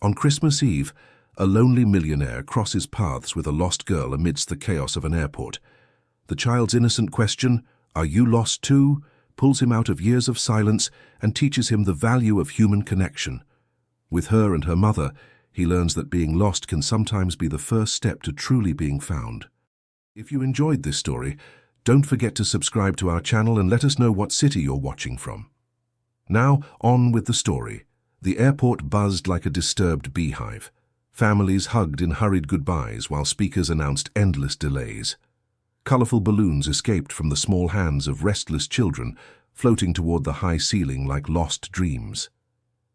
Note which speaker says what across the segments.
Speaker 1: On Christmas Eve, a lonely millionaire crosses paths with a lost girl amidst the chaos of an airport. The child's innocent question, "Are you lost too?" pulls him out of years of silence and teaches him the value of human connection. With her and her mother, he learns that being lost can sometimes be the first step to truly being found. If you enjoyed this story, don't forget to subscribe to our channel and let us know what city you're watching from. Now, on with the story. The airport buzzed like a disturbed beehive. Families hugged in hurried goodbyes while speakers announced endless delays. Colorful balloons escaped from the small hands of restless children, floating toward the high ceiling like lost dreams.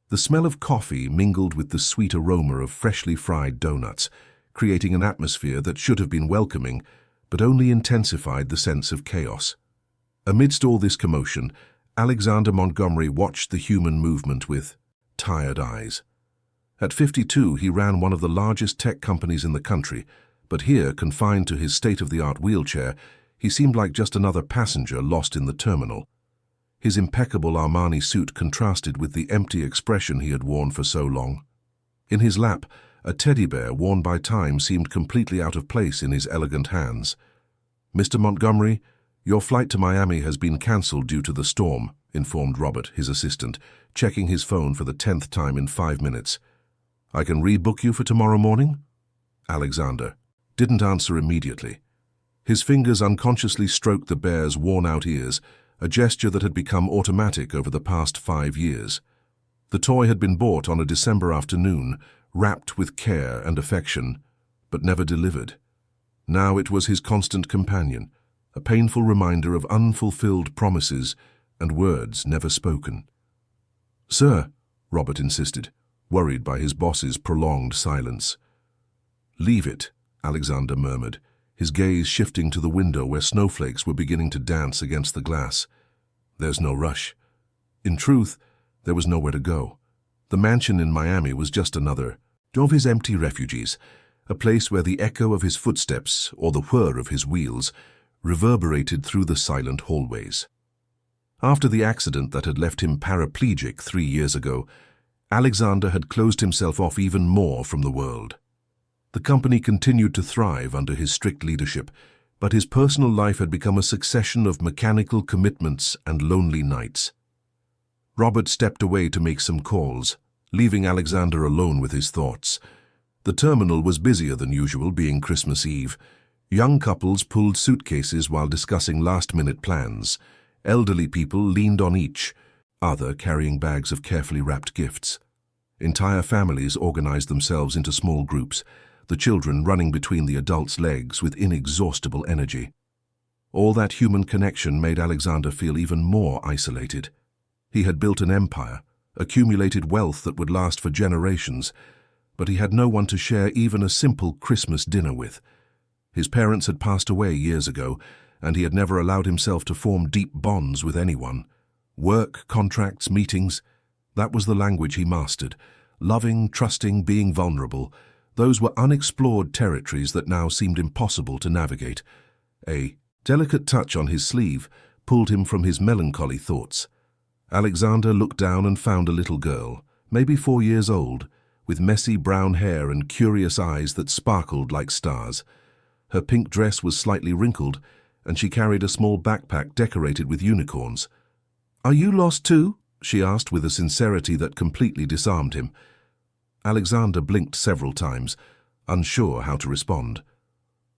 Speaker 1: The smell of coffee mingled with the sweet aroma of freshly fried donuts, creating an atmosphere that should have been welcoming, but only intensified the sense of chaos. Amidst all this commotion, Alexander Montgomery watched the human movement with tired eyes. At 52, he ran one of the largest tech companies in the country, but here, confined to his state-of-the-art wheelchair, he seemed like just another passenger lost in the terminal. His impeccable Armani suit contrasted with the empty expression he had worn for so long. In his lap, a teddy bear worn by time seemed completely out of place in his elegant hands. "Mr. Montgomery, your flight to Miami has been cancelled due to the storm," informed Robert, his assistant, checking his phone for the 10th time in 5 minutes. "I can rebook you for tomorrow morning?" Alexander didn't answer immediately. His fingers unconsciously stroked the bear's worn-out ears, a gesture that had become automatic over the past 5 years. The toy had been bought on a December afternoon, wrapped with care and affection, but never delivered. Now it was his constant companion, a painful reminder of unfulfilled promises and words never spoken. "Sir," Robert insisted, worried by his boss's prolonged silence. "Leave it," Alexander murmured, his gaze shifting to the window where snowflakes were beginning to dance against the glass. "There's no rush." In truth, there was nowhere to go. The mansion in Miami was just another of his empty refuges, a place where the echo of his footsteps, or the whir of his wheels, reverberated through the silent hallways. After the accident that had left him paraplegic 3 years ago, Alexander had closed himself off even more from the world. The company continued to thrive under his strict leadership, but his personal life had become a succession of mechanical commitments and lonely nights. Robert stepped away to make some calls, leaving Alexander alone with his thoughts. The terminal was busier than usual, being Christmas Eve. Young couples pulled suitcases while discussing last-minute plans. Elderly people leaned on each, other carrying bags of carefully wrapped gifts. Entire families organized themselves into small groups, the children running between the adults' legs with inexhaustible energy. All that human connection made Alexander feel even more isolated. He had built an empire, accumulated wealth that would last for generations, but he had no one to share even a simple Christmas dinner with. His parents had passed away years ago, and he had never allowed himself to form deep bonds with anyone. Work, contracts, meetings, that was the language he mastered. Loving, trusting, being vulnerable. Those were unexplored territories that now seemed impossible to navigate. A delicate touch on his sleeve pulled him from his melancholy thoughts. Alexander looked down and found a little girl, maybe 4 years old, with messy brown hair and curious eyes that sparkled like stars. Her pink dress was slightly wrinkled, and she carried a small backpack decorated with unicorns. "Are you lost too?" she asked with a sincerity that completely disarmed him. Alexander blinked several times, unsure how to respond.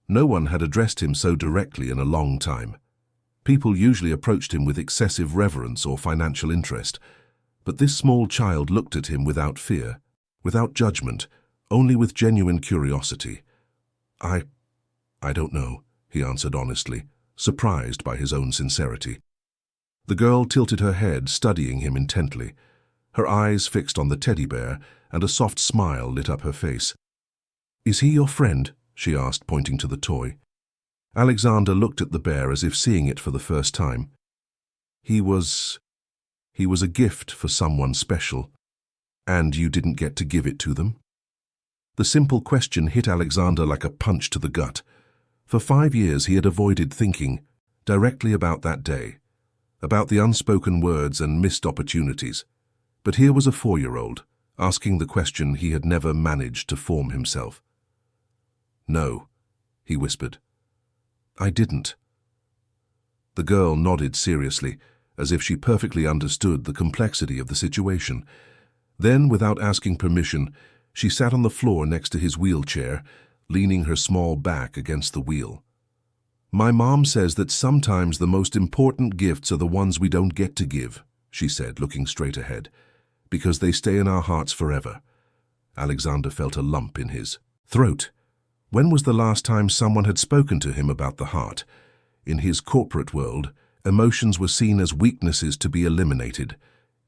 Speaker 1: No one had addressed him so directly in a long time. People usually approached him with excessive reverence or financial interest, but this small child looked at him without fear, without judgment, only with genuine curiosity. I don't know," he answered honestly, surprised by his own sincerity. The girl tilted her head, studying him intently. Her eyes fixed on the teddy bear, and a soft smile lit up her face. "Is he your friend?" she asked, pointing to the toy. Alexander looked at the bear as if seeing it for the first time. He was a gift for someone special. "And you didn't get to give it to them?" The simple question hit Alexander like a punch to the gut. For 5 years he had avoided thinking directly about that day, about the unspoken words and missed opportunities. But here was a 4-year-old, asking the question he had never managed to form himself. "No," he whispered. "I didn't." The girl nodded seriously, as if she perfectly understood the complexity of the situation. Then, without asking permission, she sat on the floor next to his wheelchair, leaning her small back against the wheel. "My mom says that sometimes the most important gifts are the ones we don't get to give," she said, looking straight ahead, "because they stay in our hearts forever." Alexander felt a lump in his throat. When was the last time someone had spoken to him about the heart? In his corporate world, emotions were seen as weaknesses to be eliminated.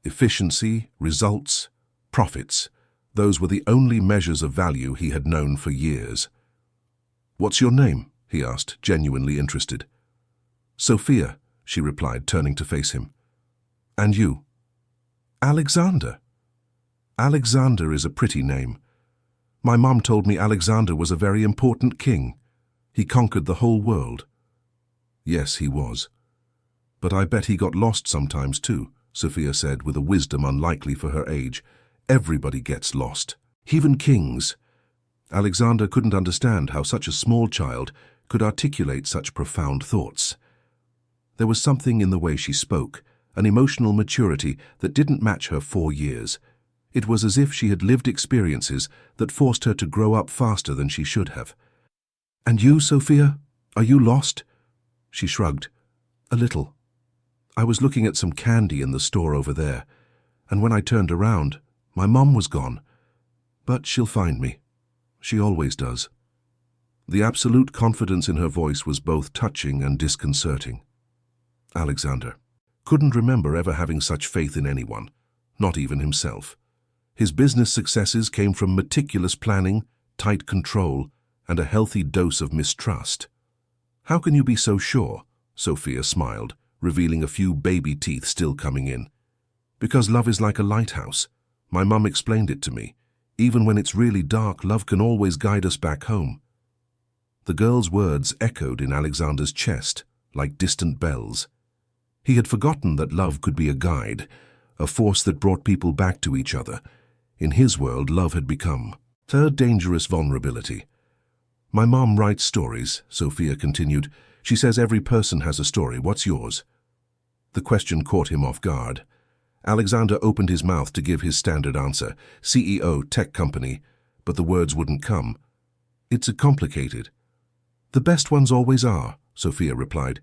Speaker 1: Efficiency, results, profits. Those were the only measures of value he had known for years. "What's your name?" he asked, genuinely interested. "Sophia," she replied, turning to face him. "And you?" "Alexander." "Alexander is a pretty name. My mom told me Alexander was a very important king. He conquered the whole world." "Yes, he was. But I bet he got lost sometimes too," Sophia said with a wisdom unlikely for her age. "Everybody gets lost, even kings." Alexander couldn't understand how such a small child could articulate such profound thoughts. There was something in the way she spoke, an emotional maturity that didn't match her 4 years. It was as if she had lived experiences that forced her to grow up faster than she should have. "And you, Sophia? Are you lost?" She shrugged. "A little. I was looking at some candy in the store over there, and when I turned around, my mom was gone. But she'll find me. She always does." The absolute confidence in her voice was both touching and disconcerting. Alexander couldn't remember ever having such faith in anyone, not even himself. His business successes came from meticulous planning, tight control, and a healthy dose of mistrust. "How can you be so sure?" Sophia smiled, revealing a few baby teeth still coming in. "Because love is like a lighthouse. My mum explained it to me. Even when it's really dark, love can always guide us back home." The girl's words echoed in Alexander's chest, like distant bells. He had forgotten that love could be a guide, a force that brought people back to each other. In his world, love had become a dangerous vulnerability. "My mom writes stories," Sophia continued. "She says every person has a story. What's yours?" The question caught him off guard. Alexander opened his mouth to give his standard answer, CEO, tech company, but the words wouldn't come. "It's complicated." "The best ones always are," Sophia replied.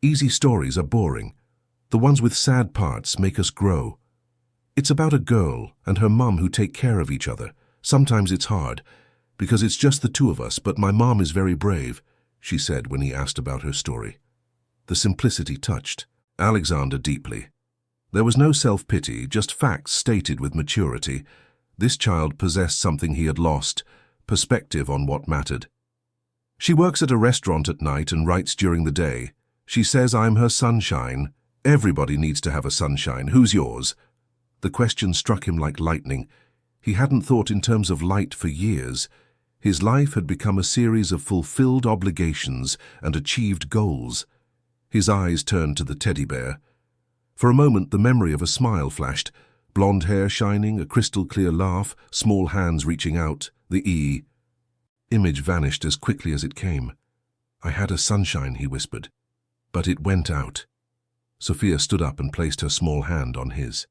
Speaker 1: "Easy stories are boring. The ones with sad parts make us grow. It's about a girl and her mom who take care of each other. Sometimes it's hard, because it's just the two of us, but my mom is very brave," she said when he asked about her story. The simplicity touched Alexander deeply. There was no self-pity, just facts stated with maturity. This child possessed something he had lost, perspective on what mattered. "She works at a restaurant at night and writes during the day. She says I'm her sunshine. Everybody needs to have a sunshine. Who's yours?" The question struck him like lightning. He hadn't thought in terms of light for years. His life had become a series of fulfilled obligations and achieved goals. His eyes turned to the teddy bear. For a moment, the memory of a smile flashed. Blonde hair shining, a crystal-clear laugh, small hands reaching out, the image vanished as quickly as it came. "I had a sunshine," he whispered. "But it went out." Sophia stood up and placed her small hand on his.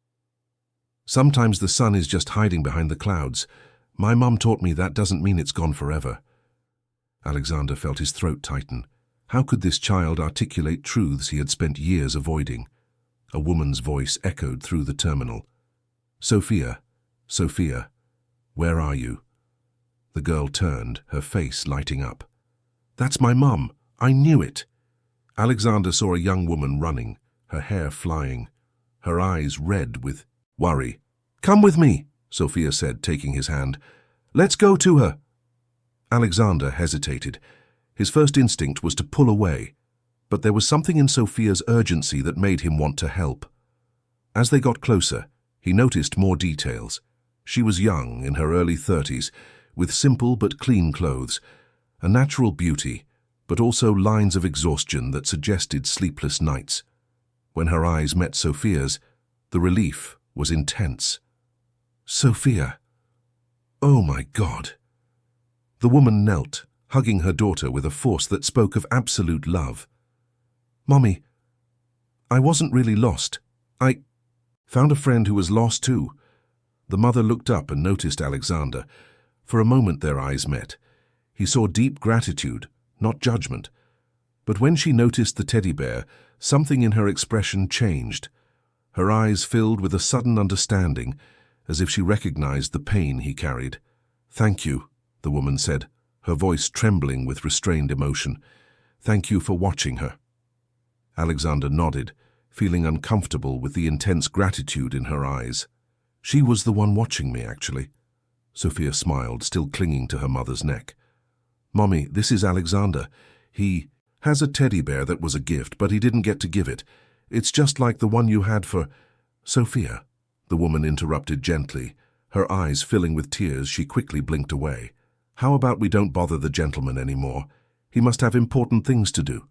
Speaker 1: "Sometimes the sun is just hiding behind the clouds. My mom taught me that doesn't mean it's gone forever." Alexander felt his throat tighten. How could this child articulate truths he had spent years avoiding? A woman's voice echoed through the terminal. "Sophia, Sophia, where are you?" The girl turned, her face lighting up. "That's my mum. I knew it." Alexander saw a young woman running, her hair flying, her eyes red with worry. "Come with me," Sophia said, taking his hand. "Let's go to her." Alexander hesitated. His first instinct was to pull away, but there was something in Sophia's urgency that made him want to help. As they got closer, he noticed more details. She was young, in her early 30s, with simple but clean clothes, a natural beauty, but also lines of exhaustion that suggested sleepless nights. When her eyes met Sophia's, the relief was intense. Sophia. Oh my God. The woman knelt, hugging her daughter with a force that spoke of absolute love. Mommy, I wasn't really lost. I found a friend who was lost too. The mother looked up and noticed Alexander. For a moment their eyes met. He saw deep gratitude, not judgment. But when she noticed the teddy bear, something in her expression changed. Her eyes filled with a sudden understanding, as if she recognized the pain he carried. "Thank you," the woman said, her voice trembling with restrained emotion. "Thank you for watching her." Alexander nodded, feeling uncomfortable with the intense gratitude in her eyes. "She was the one watching me, actually." Sophia smiled, still clinging to her mother's neck. "Mommy, this is Alexander. He has a teddy bear that was a gift, but he didn't get to give it. It's just like the one you had for—" "Sophia," the woman interrupted gently. Her eyes filling with tears, she quickly blinked away. "How about we don't bother the gentleman anymore? He must have important things to do."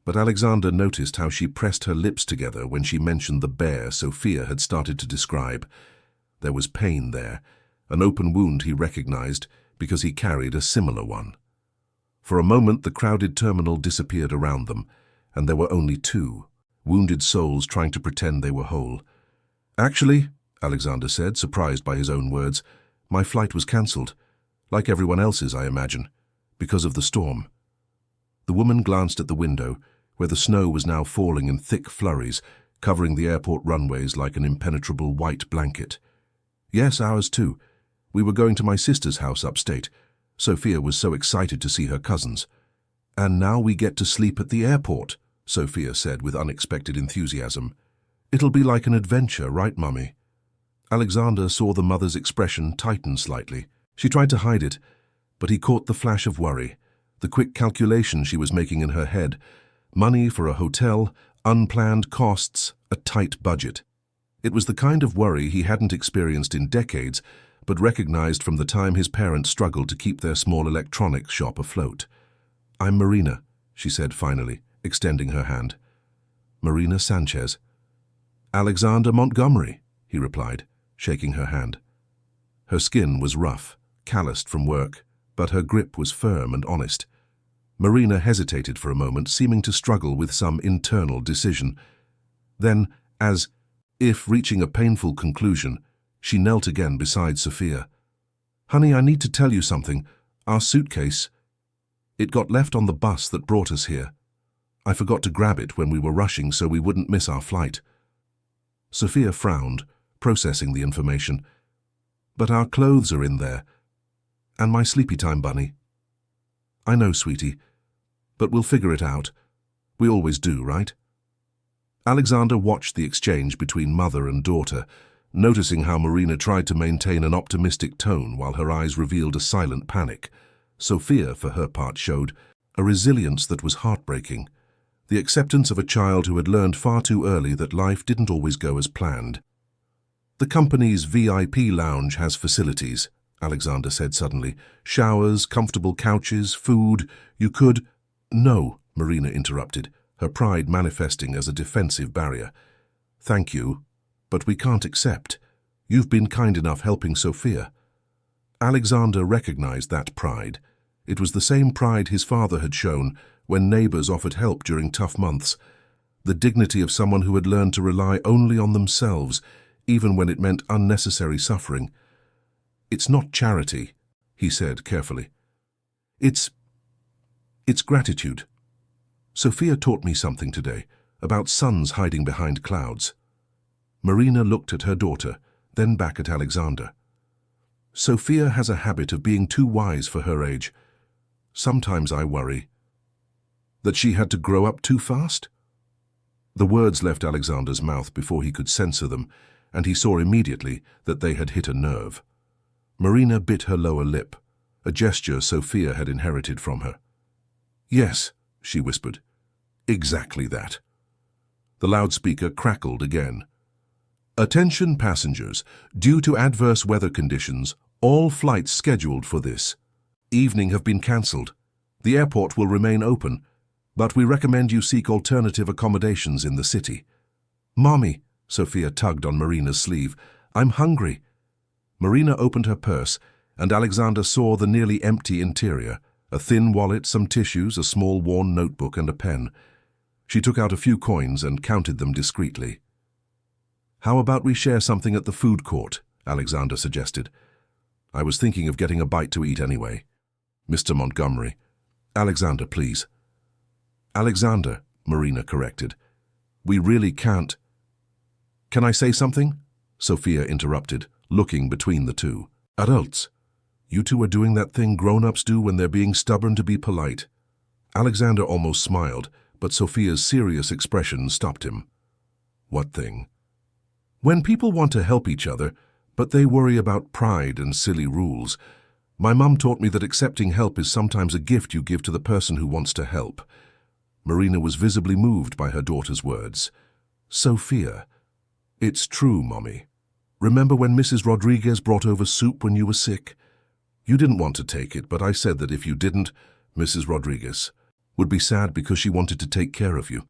Speaker 1: But Alexander noticed how she pressed her lips together when she mentioned the bear Sophia had started to describe. There was pain there, an open wound he recognized because he carried a similar one. For a moment the crowded terminal disappeared around them, and there were only two, wounded souls trying to pretend they were whole. "Actually," Alexander said, surprised by his own words, "my flight was cancelled. Like everyone else's, I imagine, because of the storm." The woman glanced at the window, where the snow was now falling in thick flurries, covering the airport runways like an impenetrable white blanket. "Yes, ours too. We were going to my sister's house upstate. Sophia was so excited to see her cousins. And now we get to sleep at the airport," Sophia said with unexpected enthusiasm. "It'll be like an adventure, right, Mummy?" Alexander saw the mother's expression tighten slightly. She tried to hide it, but he caught the flash of worry, the quick calculation she was making in her head. Money for a hotel, unplanned costs, a tight budget. It was the kind of worry he hadn't experienced in decades, but recognized from the time his parents struggled to keep their small electronics shop afloat. "I'm Marina," she said finally, extending her hand. "Marina Sanchez." "Alexander Montgomery," he replied, shaking her hand. Her skin was rough, calloused from work, but her grip was firm and honest. Marina hesitated for a moment, seeming to struggle with some internal decision. Then, as if reaching a painful conclusion, she knelt again beside Sophia. "Honey, I need to tell you something. Our suitcase. It got left on the bus that brought us here. I forgot to grab it when we were rushing so we wouldn't miss our flight." Sophia frowned, processing the information. "But our clothes are in there. And my sleepy time bunny." "I know, sweetie. But we'll figure it out. We always do, right?" Alexander watched the exchange between mother and daughter, noticing how Marina tried to maintain an optimistic tone while her eyes revealed a silent panic. Sophia, for her part, showed a resilience that was heartbreaking, the acceptance of a child who had learned far too early that life didn't always go as planned. "The company's VIP lounge has facilities," Alexander said suddenly. "Showers, comfortable couches, food. You could—" "No," Marina interrupted, her pride manifesting as a defensive barrier. "Thank you, but we can't accept. You've been kind enough helping Sophia." Alexander recognized that pride. It was the same pride his father had shown when neighbors offered help during tough months. The dignity of someone who had learned to rely only on themselves, even when it meant unnecessary suffering. "It's not charity," he said carefully. It's gratitude. Sophia taught me something today, about suns hiding behind clouds." Marina looked at her daughter, then back at Alexander. "Sophia has a habit of being too wise for her age. Sometimes I worry that she had to grow up too fast." The words left Alexander's mouth before he could censor them, and he saw immediately that they had hit a nerve. Marina bit her lower lip, a gesture Sophia had inherited from her. "Yes," she whispered. "Exactly that." The loudspeaker crackled again. "Attention passengers, due to adverse weather conditions, all flights scheduled for this evening have been cancelled. The airport will remain open, but we recommend you seek alternative accommodations in the city." "Mommy," Sophia tugged on Marina's sleeve, "I'm hungry." Marina opened her purse, and Alexander saw the nearly empty interior, a thin wallet, some tissues, a small worn notebook, and a pen. She took out a few coins and counted them discreetly. "How about we share something at the food court?" Alexander suggested. "I was thinking of getting a bite to eat anyway." "Mr. Montgomery." "Alexander, please." "Alexander," Marina corrected. "We really can't." "Can I say something?" Sophia interrupted, looking between the two. "Adults, you two are doing that thing grown-ups do when they're being stubborn to be polite." Alexander almost smiled, but Sophia's serious expression stopped him. "What thing?" "When people want to help each other, but they worry about pride and silly rules. My mum taught me that accepting help is sometimes a gift you give to the person who wants to help." Marina was visibly moved by her daughter's words. "Sophia, it's true, Mommy. Remember when Mrs. Rodriguez brought over soup when you were sick? You didn't want to take it, but I said that if you didn't, Mrs. Rodriguez would be sad because she wanted to take care of you."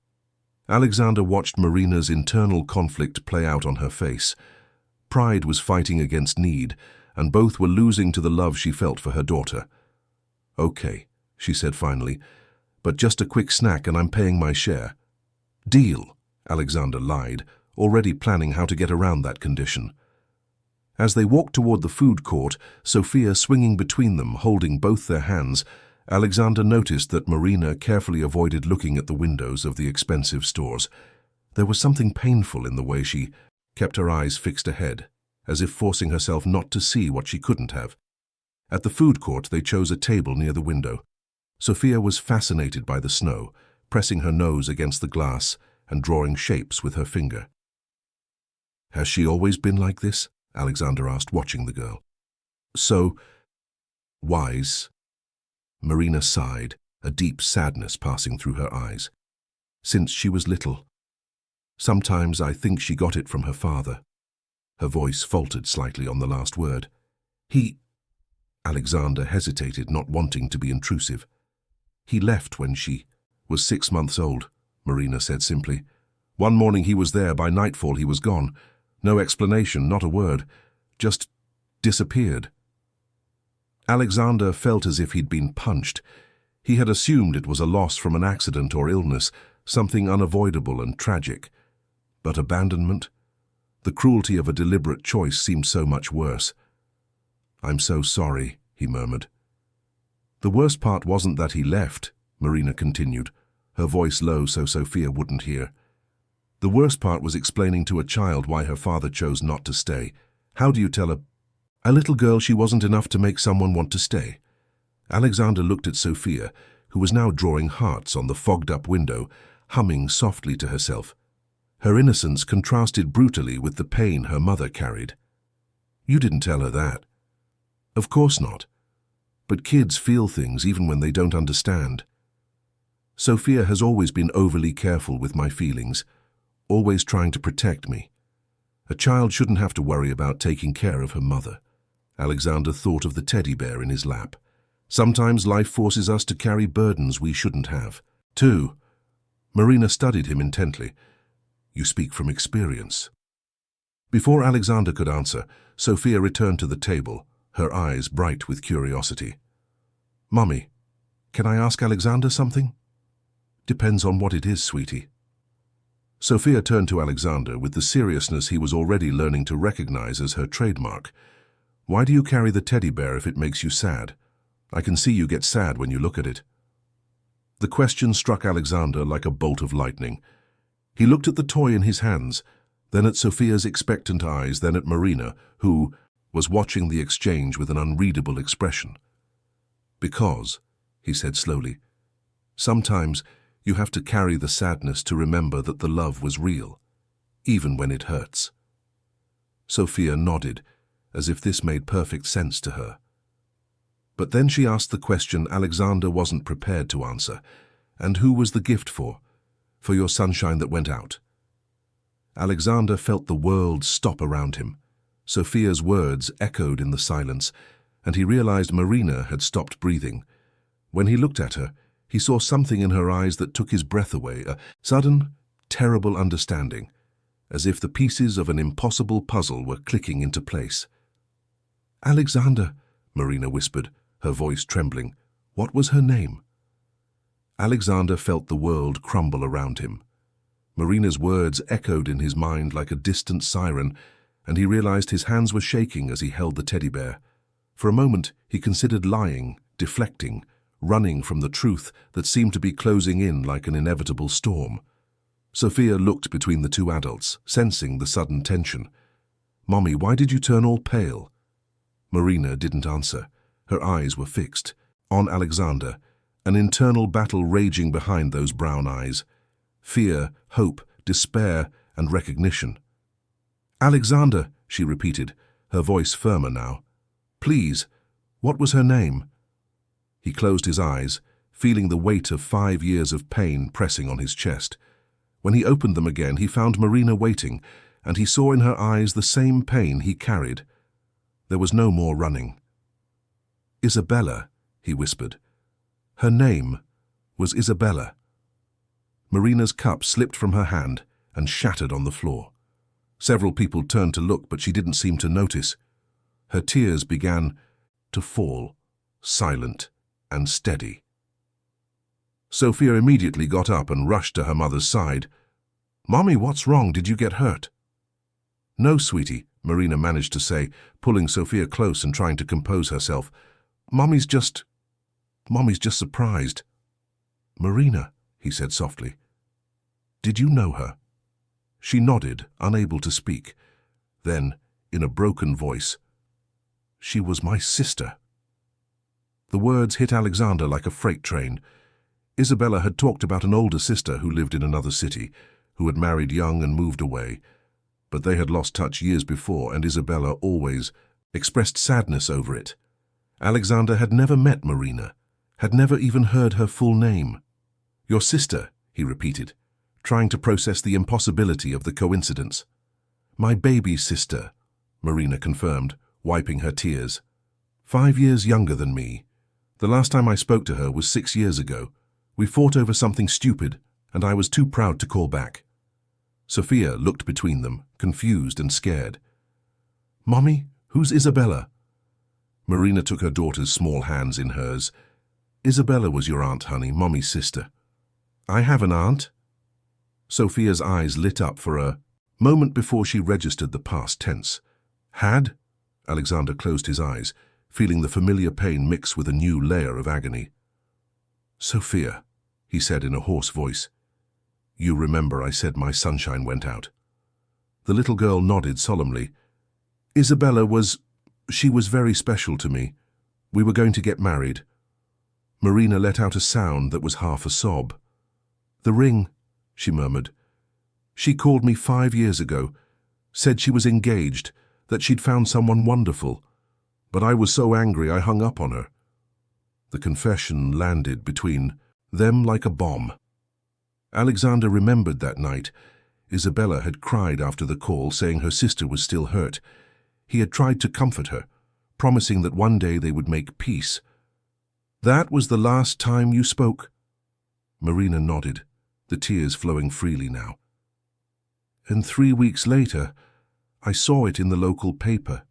Speaker 1: Alexander watched Marina's internal conflict play out on her face. Pride was fighting against need, and both were losing to the love she felt for her daughter. "Okay," she said finally, "but just a quick snack and I'm paying my share." "Deal," Alexander lied, already planning how to get around that condition. As they walked toward the food court, Sophia swinging between them, holding both their hands, Alexander noticed that Marina carefully avoided looking at the windows of the expensive stores. There was something painful in the way she kept her eyes fixed ahead, as if forcing herself not to see what she couldn't have. At the food court, they chose a table near the window. Sophia was fascinated by the snow, pressing her nose against the glass and drawing shapes with her finger. "Has she always been like this?" Alexander asked, watching the girl. "So wise." Marina sighed, a deep sadness passing through her eyes. "Since she was little. Sometimes I think she got it from her father." Her voice faltered slightly on the last word. "He—" Alexander hesitated, not wanting to be intrusive. "He left when she was 6 months old," Marina said simply. "One morning he was there, by nightfall he was gone. No explanation, not a word. Just disappeared." Alexander felt as if he'd been punched. He had assumed it was a loss from an accident or illness, something unavoidable and tragic. But abandonment? The cruelty of a deliberate choice seemed so much worse. "I'm so sorry," he murmured. "The worst part wasn't that he left," Marina continued, her voice low so Sophia wouldn't hear. "The worst part was explaining to a child why her father chose not to stay. How do you tell a little girl she wasn't enough to make someone want to stay?" Alexander looked at Sophia, who was now drawing hearts on the fogged-up window, humming softly to herself. Her innocence contrasted brutally with the pain her mother carried. "You didn't tell her that." "Of course not. But kids feel things even when they don't understand. Sophia has always been overly careful with my feelings, always trying to protect me. A child shouldn't have to worry about taking care of her mother." Alexander thought of the teddy bear in his lap. Sometimes life forces us to carry burdens we shouldn't have. "Too." Marina studied him intently. "You speak from experience." Before Alexander could answer, Sophia returned to the table, her eyes bright with curiosity. "Mummy, can I ask Alexander something?" "Depends on what it is, sweetie." Sophia turned to Alexander with the seriousness he was already learning to recognize as her trademark. "Why do you carry the teddy bear if it makes you sad? I can see you get sad when you look at it." The question struck Alexander like a bolt of lightning. He looked at the toy in his hands, then at Sophia's expectant eyes, then at Marina, who was watching the exchange with an unreadable expression. "Because," he said slowly, "sometimes you have to carry the sadness to remember that the love was real, even when it hurts." Sophia nodded, as if this made perfect sense to her. But then she asked the question Alexander wasn't prepared to answer. "And who was the gift for? For your sunshine that went out?" Alexander felt the world stop around him. Sophia's words echoed in the silence, and he realized Marina had stopped breathing. When he looked at her, he saw something in her eyes that took his breath away, a sudden, terrible understanding, as if the pieces of an impossible puzzle were clicking into place. Alexander, Marina whispered, her voice trembling. What was her name? Alexander felt the world crumble around him. Marina's words echoed in his mind like a distant siren, and he realized his hands were shaking as he held the teddy bear. For a moment, he considered lying, deflecting, running from the truth that seemed to be closing in like an inevitable storm. Sophia looked between the two adults, sensing the sudden tension. "Mommy, why did you turn all pale?" Marina didn't answer. Her eyes were fixed on Alexander, an internal battle raging behind those brown eyes. Fear, hope, despair, and recognition. "Alexander," she repeated, her voice firmer now. "Please, what was her name?" He closed his eyes, feeling the weight of 5 years of pain pressing on his chest. When he opened them again, he found Marina waiting, and he saw in her eyes the same pain he carried. There was no more running. "Isabella," he whispered. Her name was Isabella. Marina's cup slipped from her hand and shattered on the floor. Several people turned to look, but she didn't seem to notice. Her tears began to fall, silent and steady. Sophia immediately got up and rushed to her mother's side. "Mommy, what's wrong? Did you get hurt?" "No, sweetie," Marina managed to say, pulling Sophia close and trying to compose herself. Mommy's just surprised." "Marina," he said softly, "did you know her?" She nodded, unable to speak. Then, in a broken voice, "She was my sister." The words hit Alexander like a freight train. Isabella had talked about an older sister who lived in another city, who had married young and moved away. But they had lost touch years before, and Isabella always expressed sadness over it. Alexander had never met Marina, had never even heard her full name. "Your sister," he repeated, trying to process the impossibility of the coincidence. "My baby sister," Marina confirmed, wiping her tears. 5 years younger than me. The last time I spoke to her was 6 years ago. We fought over something stupid, and I was too proud to call back." Sophia looked between them, confused and scared. "Mommy, who's Isabella?" Marina took her daughter's small hands in hers. "Isabella was your aunt, honey, Mommy's sister." "I have an aunt?" Sophia's eyes lit up for a moment before she registered the past tense. "Had?" Alexander closed his eyes, feeling the familiar pain mix with a new layer of agony. "Sophia," he said in a hoarse voice, "you remember I said my sunshine went out?" The little girl nodded solemnly. "Isabella she was very special to me. We were going to get married." Marina let out a sound that was half a sob. "The ring," she murmured. "She called me 5 years ago, said she was engaged, that she'd found someone wonderful. But I was so angry I hung up on her." The confession landed between them like a bomb. Alexander remembered that night. Isabella had cried after the call, saying her sister was still hurt. He had tried to comfort her, promising that one day they would make peace. "That was the last time you spoke?" Marina nodded, the tears flowing freely now. "And 3 weeks later, I saw it in the local paper.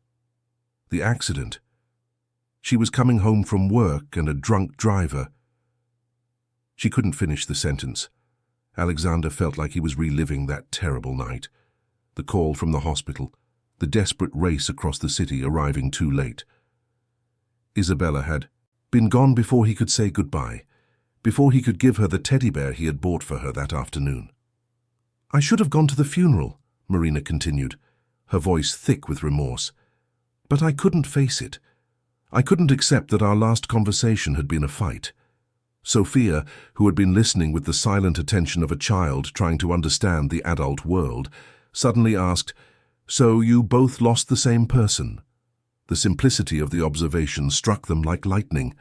Speaker 1: The accident. She was coming home from work and a drunk driver." She couldn't finish the sentence. Alexander felt like he was reliving that terrible night. The call from the hospital, the desperate race across the city, arriving too late. Isabella had been gone before he could say goodbye, before he could give her the teddy bear he had bought for her that afternoon. "I should have gone to the funeral," Marina continued, her voice thick with remorse. "But I couldn't face it. I couldn't accept that our last conversation had been a fight." Sophia, who had been listening with the silent attention of a child trying to understand the adult world, suddenly asked, "So you both lost the same person?" The simplicity of the observation struck them like lightning.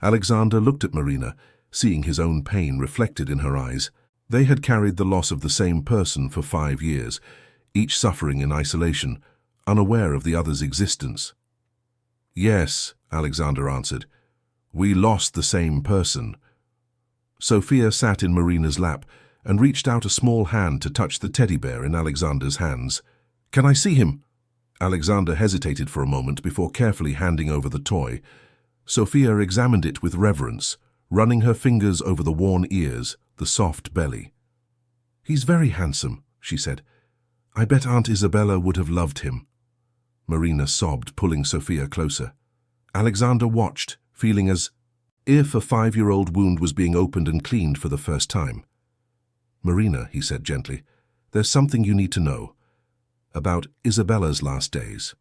Speaker 1: Alexander looked at Marina, seeing his own pain reflected in her eyes. They had carried the loss of the same person for 5 years, each suffering in isolation, unaware of the other's existence. "Yes," Alexander answered. "We lost the same person." Sophia sat in Marina's lap and reached out a small hand to touch the teddy bear in Alexander's hands. "Can I see him?" Alexander hesitated for a moment before carefully handing over the toy. Sophia examined it with reverence, running her fingers over the worn ears, the soft belly. "He's very handsome," she said. "I bet Aunt Isabella would have loved him." Marina sobbed, pulling Sophia closer. Alexander watched, feeling as if a 5-year-old wound was being opened and cleaned for the first time. "Marina," he said gently, "there's something you need to know about Isabella's last days."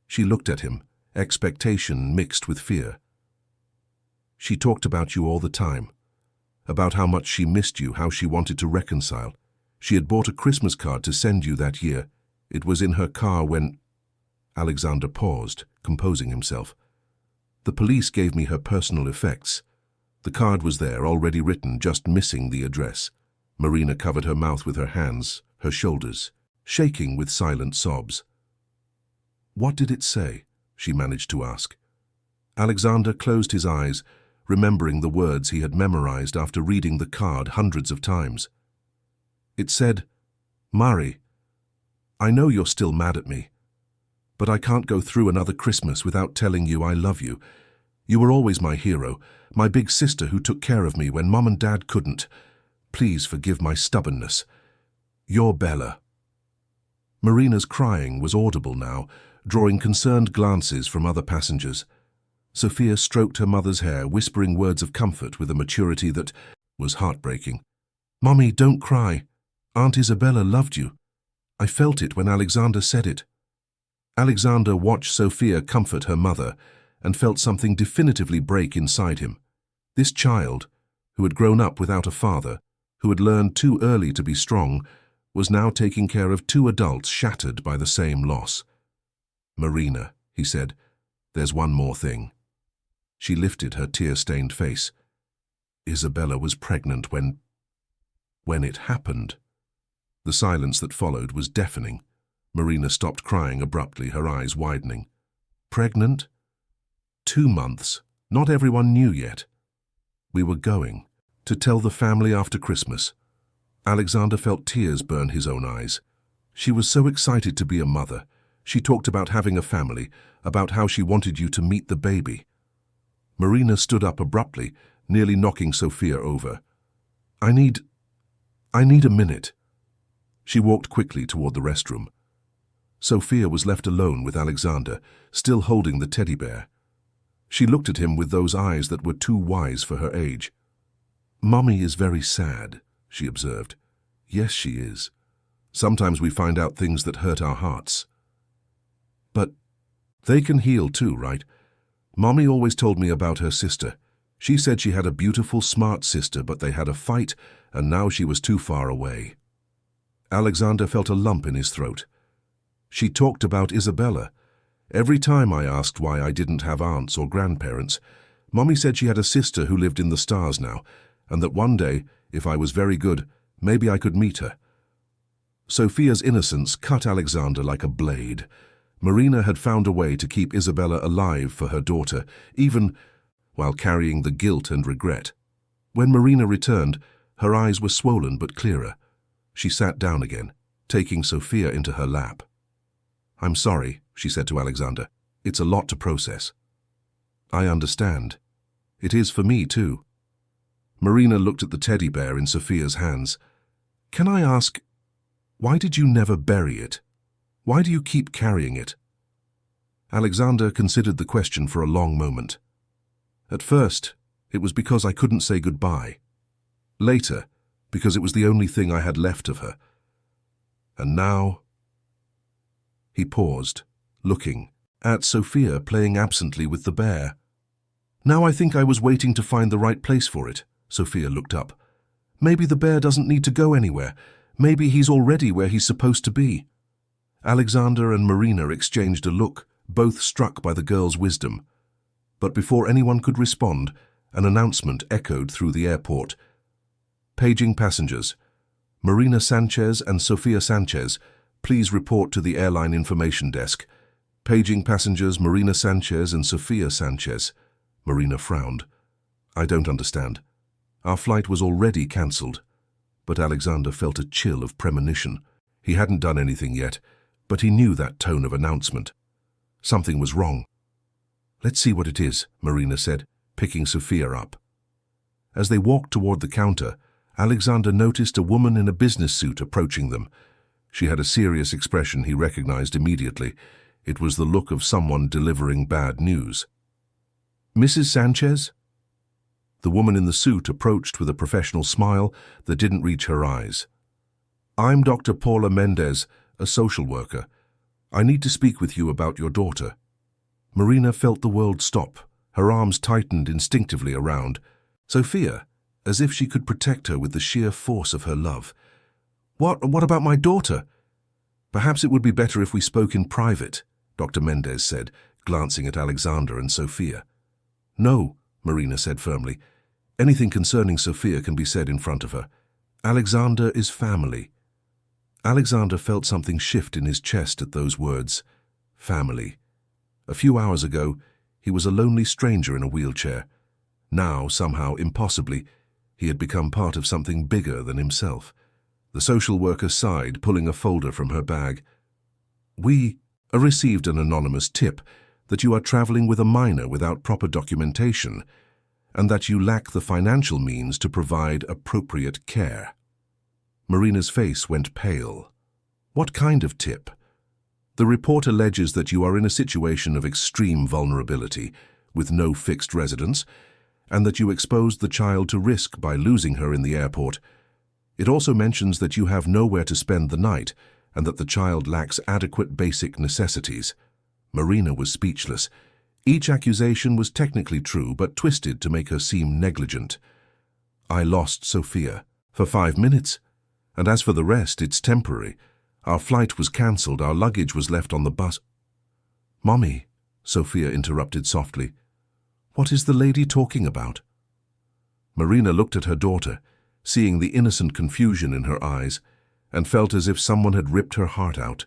Speaker 1: She looked at him, expectation mixed with fear. "She talked about you all the time, about how much she missed you, how she wanted to reconcile. She had bought a Christmas card to send you that year. It was in her car when—" Alexander paused, composing himself. "The police gave me her personal effects. The card was there, already written, just missing the address." Marina covered her mouth with her hands, her shoulders, shaking with silent sobs. "What did it say?" she managed to ask. Alexander closed his eyes, remembering the words he had memorized after reading the card hundreds of times. It said, "Mari, I know you're still mad at me, but I can't go through another Christmas without telling you I love you. You were always my hero, my big sister who took care of me when Mom and Dad couldn't. Please forgive my stubbornness. You're Bella." Marina's crying was audible now, drawing concerned glances from other passengers. Sophia stroked her mother's hair, whispering words of comfort with a maturity that was heartbreaking. "Mommy, don't cry. Aunt Isabella loved you. I felt it when Alexander said it." Alexander watched Sophia comfort her mother and felt something definitively break inside him. This child, who had grown up without a father, who had learned too early to be strong, was now taking care of 2 adults shattered by the same loss. "Marina," he said, "there's one more thing." She lifted her tear-stained face. "Isabella was pregnant when it happened." The silence that followed was deafening. Marina stopped crying abruptly, her eyes widening. "Pregnant? 2 months. Not everyone knew yet. We were going to tell the family after Christmas." Alexander felt tears burn his own eyes. She was so excited to be a mother. She talked about having a family, about how she wanted you to meet the baby. Marina stood up abruptly, nearly knocking Sophia over. I need a minute." She walked quickly toward the restroom. Sophia was left alone with Alexander, still holding the teddy bear. She looked at him with those eyes that were too wise for her age. "Mommy is very sad," she observed. "Yes, she is. Sometimes we find out things that hurt our hearts. But they can heal too, right? Mommy always told me about her sister. She said she had a beautiful, smart sister, but they had a fight, and now she was too far away." Alexander felt a lump in his throat. She talked about Isabella. Every time I asked why I didn't have aunts or grandparents, Mommy said she had a sister who lived in the stars now, and that one day, if I was very good, maybe I could meet her. Sophia's innocence cut Alexander like a blade. Marina had found a way to keep Isabella alive for her daughter, even while carrying the guilt and regret. When Marina returned, her eyes were swollen but clearer. She sat down again, taking Sophia into her lap. "I'm sorry," she said to Alexander. "It's a lot to process." "I understand. It is for me too." Marina looked at the teddy bear in Sophia's hands. "Can I ask, why did you never bury it? Why do you keep carrying it?" Alexander considered the question for a long moment. "At first, it was because I couldn't say goodbye. Later, because it was the only thing I had left of her. And now—" He paused, looking at Sophia playing absently with the bear. "Now I think I was waiting to find the right place for it." Sophia looked up. "Maybe the bear doesn't need to go anywhere. Maybe he's already where he's supposed to be." Alexander and Marina exchanged a look, both struck by the girl's wisdom. But before anyone could respond, an announcement echoed through the airport. "Paging passengers. Marina Sanchez and Sophia Sanchez, please report to the airline information desk. Paging passengers Marina Sanchez and Sophia Sanchez." Marina frowned. "I don't understand. Our flight was already cancelled." But Alexander felt a chill of premonition. He hadn't done anything yet, But he knew that tone of announcement. Something was wrong. "Let's see what it is," Marina said, picking Sophia up. As they walked toward the counter, Alexander noticed a woman in a business suit approaching them. She had a serious expression he recognized immediately. It was the look of someone delivering bad news. "Mrs. Sanchez?" The woman in the suit approached with a professional smile that didn't reach her eyes. "I'm Dr. Paula Mendez, a social worker. I need to speak with you about your daughter." Marina felt the world stop. Her arms tightened instinctively around Sophia, as if she could protect her with the sheer force of her love. What about my daughter?" "Perhaps it would be better if we spoke in private," Dr. Mendez said, glancing at Alexander and Sophia. "No," Marina said firmly. "Anything concerning Sophia can be said in front of her. Alexander is family." Alexander felt something shift in his chest at those words. Family. A few hours ago, he was a lonely stranger in a wheelchair. Now, somehow, impossibly, he had become part of something bigger than himself. The social worker sighed, pulling a folder from her bag. "We received an anonymous tip that you are traveling with a minor without proper documentation, and that you lack the financial means to provide appropriate care." Marina's face went pale. "What kind of tip?" "The report alleges that you are in a situation of extreme vulnerability, with no fixed residence, and that you exposed the child to risk by losing her in the airport. It also mentions that you have nowhere to spend the night, and that the child lacks adequate basic necessities." Marina was speechless. Each accusation was technically true, but twisted to make her seem negligent. "I lost Sophia for 5 minutes. And as for the rest, it's temporary. Our flight was cancelled, our luggage was left on the bus." "Mommy," Sophia interrupted softly, "what is the lady talking about?" Marina looked at her daughter, seeing the innocent confusion in her eyes, and felt as if someone had ripped her heart out.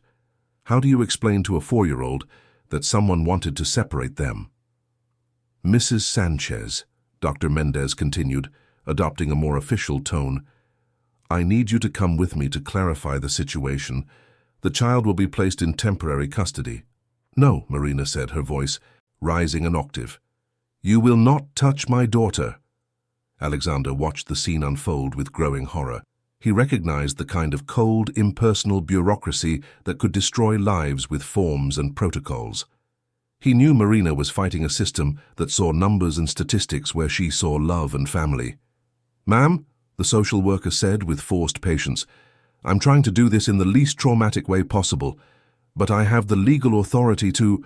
Speaker 1: How do you explain to a 4-year-old that someone wanted to separate them? "Mrs. Sanchez," Dr. Mendez continued, adopting a more official tone, "I need you to come with me to clarify the situation. The child will be placed in temporary custody." "No," Marina said, her voice rising an octave. "You will not touch my daughter." Alexander watched the scene unfold with growing horror. He recognized the kind of cold, impersonal bureaucracy that could destroy lives with forms and protocols. He knew Marina was fighting a system that saw numbers and statistics where she saw love and family. "Ma'am," the social worker said with forced patience, "I'm trying to do this in the least traumatic way possible, but I have the legal authority to—"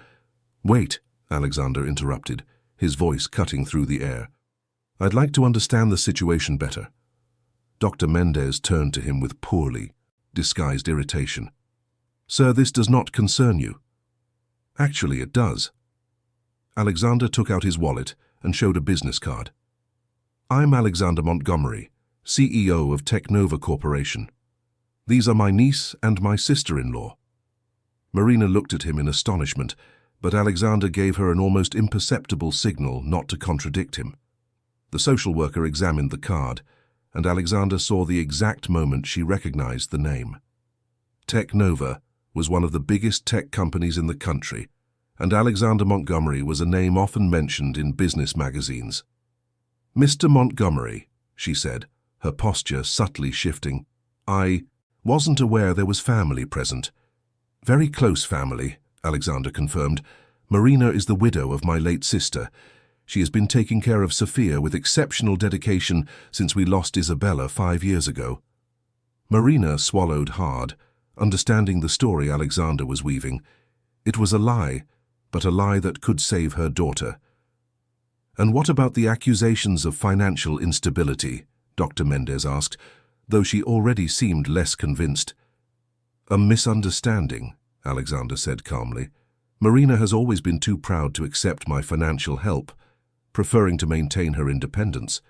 Speaker 1: "Wait," Alexander interrupted, his voice cutting through the air. "I'd like to understand the situation better." Dr. Mendez turned to him with poorly disguised irritation. "Sir, this does not concern you." "Actually, it does." Alexander took out his wallet and showed a business card. "I'm Alexander Montgomery, CEO of Technova Corporation. These are my niece and my sister-in-law." Marina looked at him in astonishment, but Alexander gave her an almost imperceptible signal not to contradict him. The social worker examined the card, and Alexander saw the exact moment she recognized the name. Technova was one of the biggest tech companies in the country, and Alexander Montgomery was a name often mentioned in business magazines. "Mr. Montgomery," she said, her posture subtly shifting, "I wasn't aware there was family present." "Very close family," Alexander confirmed. "Marina is the widow of my late sister. She has been taking care of Sophia with exceptional dedication since we lost Isabella 5 years ago." Marina swallowed hard, understanding the story Alexander was weaving. It was a lie, but a lie that could save her daughter. "And what about the accusations of financial instability?" Dr. Mendez asked, though she already seemed less convinced. "A misunderstanding," Alexander said calmly. "Marina has always been too proud to accept my financial help, preferring to maintain her independence.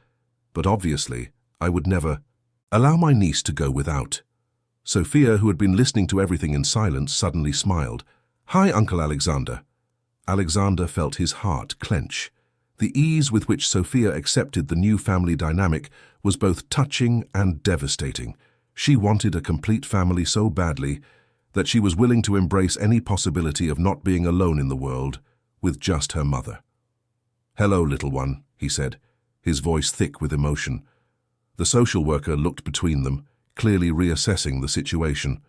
Speaker 1: But obviously, I would never allow my niece to go without." Sophia, who had been listening to everything in silence, suddenly smiled. "Hi, Uncle Alexander." Alexander felt his heart clench. The ease with which Sophia accepted the new family dynamic was both touching and devastating. She wanted a complete family so badly that she was willing to embrace any possibility of not being alone in the world with just her mother. "Hello, little one," he said, his voice thick with emotion. The social worker looked between them, clearly reassessing the situation.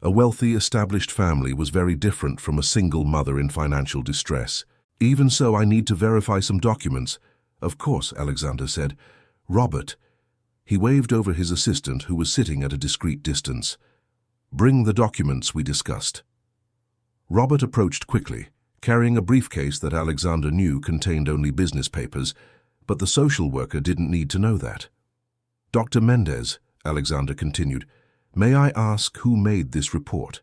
Speaker 1: A wealthy, established family was very different from a single mother in financial distress. "Even so, I need to verify some documents." "Of course," Alexander said. "Robert." He waved over his assistant, who was sitting at a discreet distance. "Bring the documents we discussed." Robert approached quickly, carrying a briefcase that Alexander knew contained only business papers, but the social worker didn't need to know that. "Dr. Mendez," Alexander continued, "may I ask who made this report?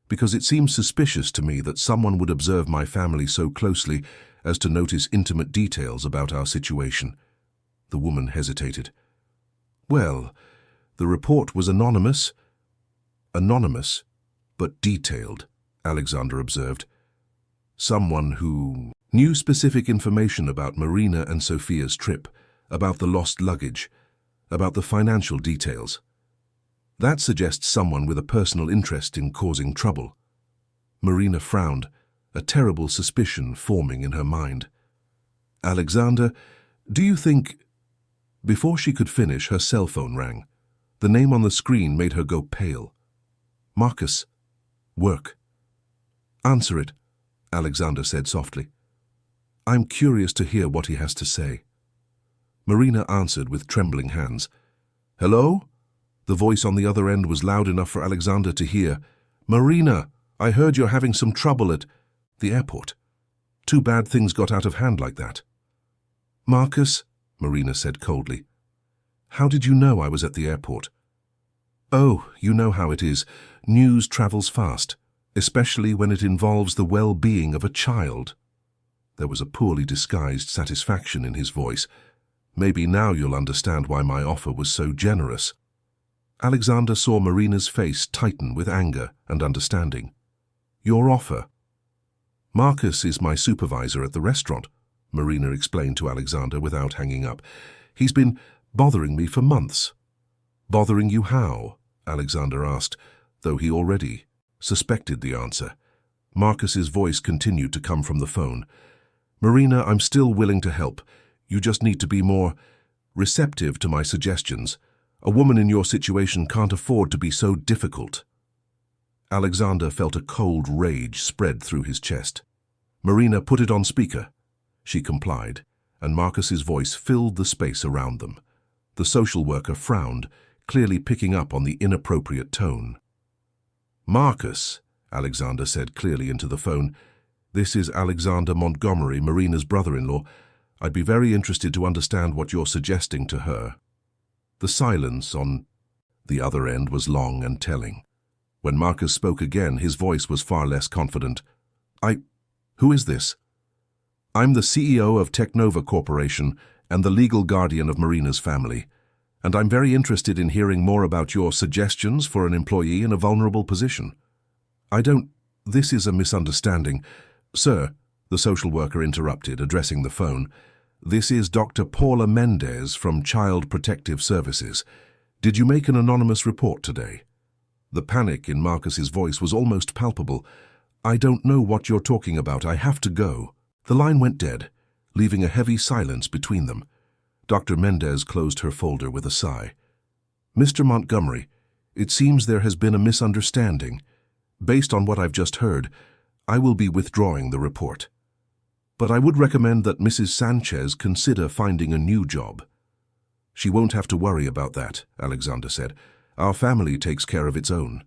Speaker 1: Because it seems suspicious to me that someone would observe my family so closely as to notice intimate details about our situation." The woman hesitated. "Well, the report was anonymous." "Anonymous, but detailed," Alexander observed. "Someone who knew specific information about Marina and Sophia's trip, about the lost luggage, about the financial details. That suggests someone with a personal interest in causing trouble." Marina frowned, a terrible suspicion forming in her mind. "Alexander, do you think—" Before she could finish, her cell phone rang. The name on the screen made her go pale. "Marcus. Work." "Answer it," Alexander said softly. "I'm curious to hear what he has to say." Marina answered with trembling hands. "Hello?" The voice on the other end was loud enough for Alexander to hear. "Marina, I heard you're having some trouble at the airport. Too bad things got out of hand like that." "Marcus," Marina said coldly, "how did you know I was at the airport?" "Oh, you know how it is. News travels fast, especially when it involves the well-being of a child." There was a poorly disguised satisfaction in his voice. "Maybe now you'll understand why my offer was so generous." Alexander saw Marina's face tighten with anger and understanding. "Your offer?" "Marcus is my supervisor at the restaurant," Marina explained to Alexander without hanging up. "He's been bothering me for months." "Bothering you how?" Alexander asked, though he already suspected the answer. Marcus's voice continued to come from the phone. "Marina, I'm still willing to help. You just need to be more receptive to my suggestions. A woman in your situation can't afford to be so difficult." Alexander felt a cold rage spread through his chest. "Marina, put it on speaker." She complied, and Marcus's voice filled the space around them. The social worker frowned, clearly picking up on the inappropriate tone. "Marcus," Alexander said clearly into the phone, "this is Alexander Montgomery, Marina's brother-in-law. I'd be very interested to understand what you're suggesting to her." The silence on the other end was long and telling. When Marcus spoke again, his voice was far less confident. Who is this?" "I'm the CEO of Technova Corporation and the legal guardian of Marina's family, and I'm very interested in hearing more about your suggestions for an employee in a vulnerable position." This is a misunderstanding." "Sir," the social worker interrupted, addressing the phone, "this is Dr. Paula Mendez from Child Protective Services. Did you make an anonymous report today?" The panic in Marcus's voice was almost palpable. "I don't know what you're talking about. I have to go." The line went dead, leaving a heavy silence between them. Dr. Mendez closed her folder with a sigh. "Mr. Montgomery, it seems there has been a misunderstanding. Based on what I've just heard, I will be withdrawing the report. But I would recommend that Mrs. Sanchez consider finding a new job." "She won't have to worry about that," Alexander said. "Our family takes care of its own."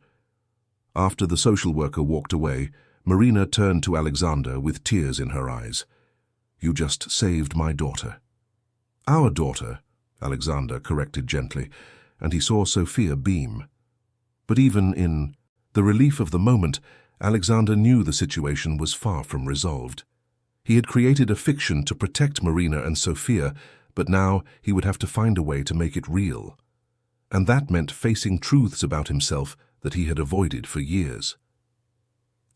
Speaker 1: After the social worker walked away, Marina turned to Alexander with tears in her eyes. "You just saved my daughter." "Our daughter," Alexander corrected gently, and he saw Sophia beam. But even in the relief of the moment, Alexander knew the situation was far from resolved. He had created a fiction to protect Marina and Sophia, but now he would have to find a way to make it real. And that meant facing truths about himself that he had avoided for years.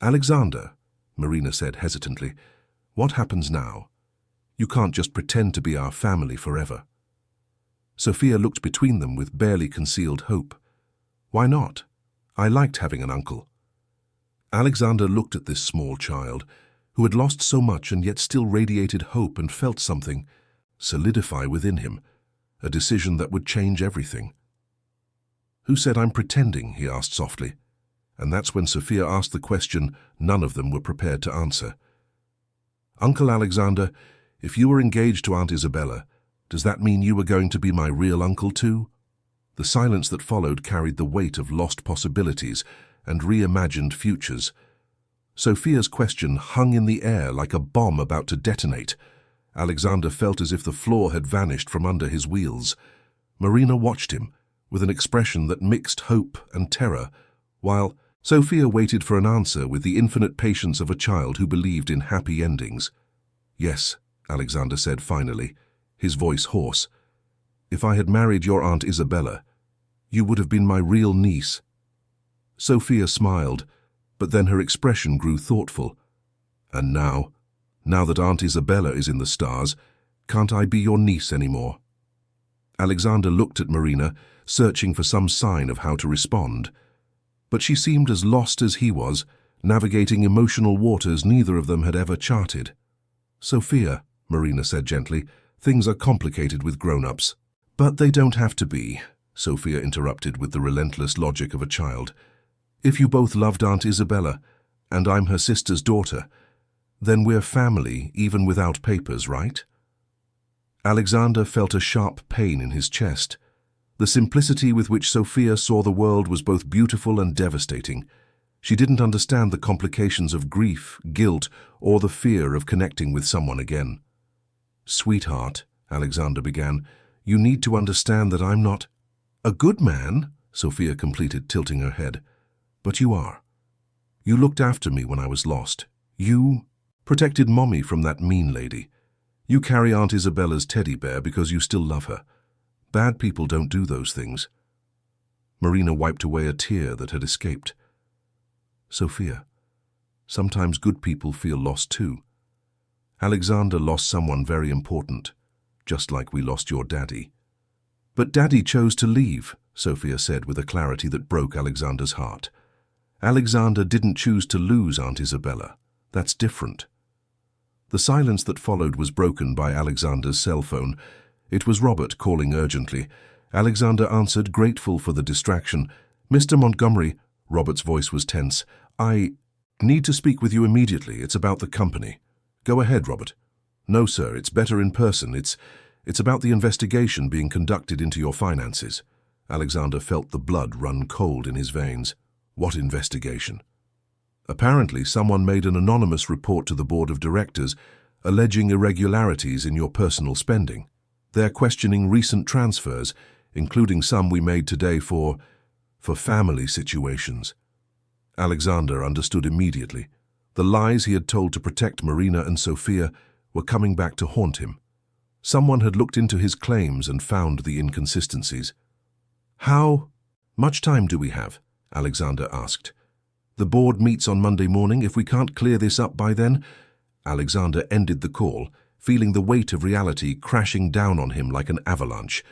Speaker 1: "Alexander," Marina said hesitantly, "what happens now? You can't just pretend to be our family forever." Sophia looked between them with barely concealed hope. "Why not? I liked having an uncle. Alexander looked at this small child, who had lost so much and yet still radiated hope, and felt something solidify within him, a decision that would change everything. "Who said I'm pretending?" he asked softly. And that's when Sophia asked the question none of them were prepared to answer. "Uncle Alexander, if you were engaged to Aunt Isabella, does that mean you were going to be my real uncle too?" The silence that followed carried the weight of lost possibilities and reimagined futures. Sophia's question hung in the air like a bomb about to detonate. Alexander felt as if the floor had vanished from under his wheels. Marina watched him, with an expression that mixed hope and terror, while Sophia waited for an answer with the infinite patience of a child who believed in happy endings. "Yes," Alexander said finally, his voice hoarse. "If I had married your Aunt Isabella, you would have been my real niece." Sophia smiled, but then her expression grew thoughtful. "And now that Aunt Isabella is in the stars, can't I be your niece anymore?" Alexander looked at Marina, searching for some sign of how to respond. But she seemed as lost as he was, navigating emotional waters neither of them had ever charted. "Sophia," Marina said gently, "things are complicated with grown-ups." "But they don't have to be," Sophia interrupted with the relentless logic of a child. "If you both loved Aunt Isabella, and I'm her sister's daughter, then we're family even without papers, right?" Alexander felt a sharp pain in his chest. The simplicity with which Sophia saw the world was both beautiful and devastating. She didn't understand the complications of grief, guilt, or the fear of connecting with someone again. "Sweetheart," Alexander began, "you need to understand that I'm not—" "A good man," Sophia completed, tilting her head. "But you are. You looked after me when I was lost. You protected Mommy from that mean lady. You carry Aunt Isabella's teddy bear because you still love her. Bad people don't do those things." Marina wiped away a tear that had escaped. "Sophia, sometimes good people feel lost too. Alexander lost someone very important, just like we lost your daddy." "But Daddy chose to leave," Sophia said with a clarity that broke Alexander's heart. "Alexander didn't choose to lose Aunt Isabella. That's different." The silence that followed was broken by Alexander's cell phone. It was Robert calling urgently. Alexander answered, grateful for the distraction. "Mr. Montgomery," Robert's voice was tense, "I need to speak with you immediately. It's about the company." "Go ahead, Robert." "No, sir, it's better in person. It's about the investigation being conducted into your finances." Alexander felt the blood run cold in his veins. "What investigation?" "Apparently, someone made an anonymous report to the board of directors alleging irregularities in your personal spending. They're questioning recent transfers, including some we made today for family situations." Alexander understood immediately. The lies he had told to protect Marina and Sophia were coming back to haunt him. Someone had looked into his claims and found the inconsistencies. "How much time do we have?" Alexander asked. "The board meets on Monday morning. If we can't clear this up by then—" Alexander ended the call, feeling the weight of reality crashing down on him like an avalanche.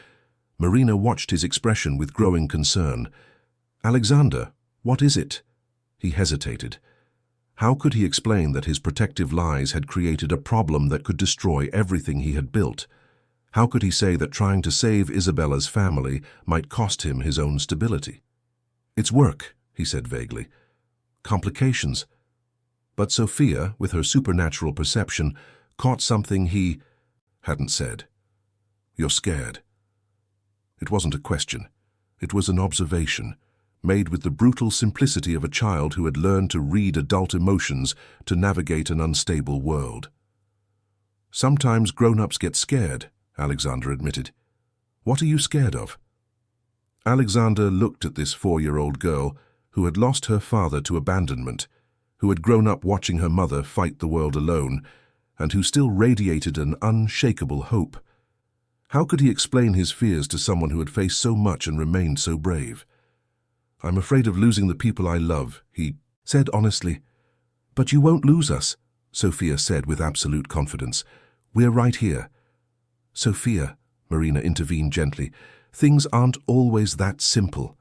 Speaker 1: Marina watched his expression with growing concern. "Alexander, what is it?" He hesitated. How could he explain that his protective lies had created a problem that could destroy everything he had built? How could he say that trying to save Isabella's family might cost him his own stability? "It's work," he said vaguely. "Complications." But Sophia, with her supernatural perception, caught something he hadn't said. "You're scared." It wasn't a question. It was an observation, made with the brutal simplicity of a child who had learned to read adult emotions to navigate an unstable world. "Sometimes grown-ups get scared," Alexander admitted. "What are you scared of?" Alexander looked at this 4-year-old girl who had lost her father to abandonment, who had grown up watching her mother fight the world alone, and who still radiated an unshakable hope. How could he explain his fears to someone who had faced so much and remained so brave? "I'm afraid of losing the people I love," he said honestly. "But you won't lose us," Sophia said with absolute confidence. "We're right here." "Sophia," Marina intervened gently, "things aren't always that simple.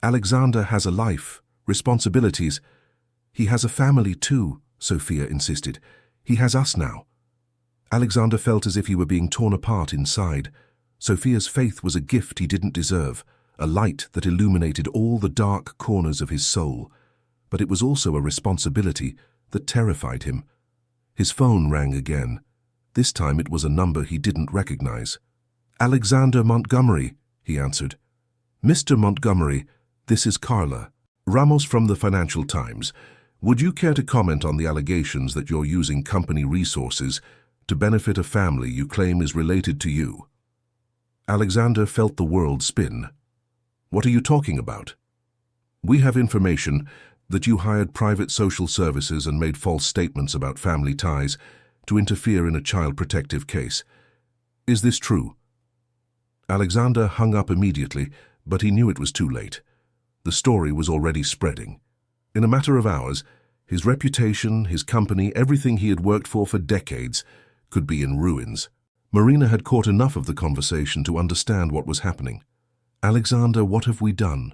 Speaker 1: Alexander has a life, responsibilities." He has a family too, Sophia insisted. He has us now. Alexander felt as if he were being torn apart inside. Sophia's faith was a gift he didn't deserve, a light that illuminated all the dark corners of his soul. But it was also a responsibility that terrified him. His phone rang again. This time it was a number he didn't recognize. "Alexander Montgomery," he answered. "Mr. Montgomery, this is Carla Ramos from the Financial Times. Would you care to comment on the allegations that you're using company resources to benefit a family you claim is related to you?" Alexander felt the world spin. "What are you talking about?" "We have information that you hired private social services and made false statements about family ties to interfere in a child protective case. Is this true?" Alexander hung up immediately, but he knew it was too late. The story was already spreading. In a matter of hours, his reputation, his company, everything he had worked for decades, could be in ruins. Marina had caught enough of the conversation to understand what was happening. "Alexander, what have we done?"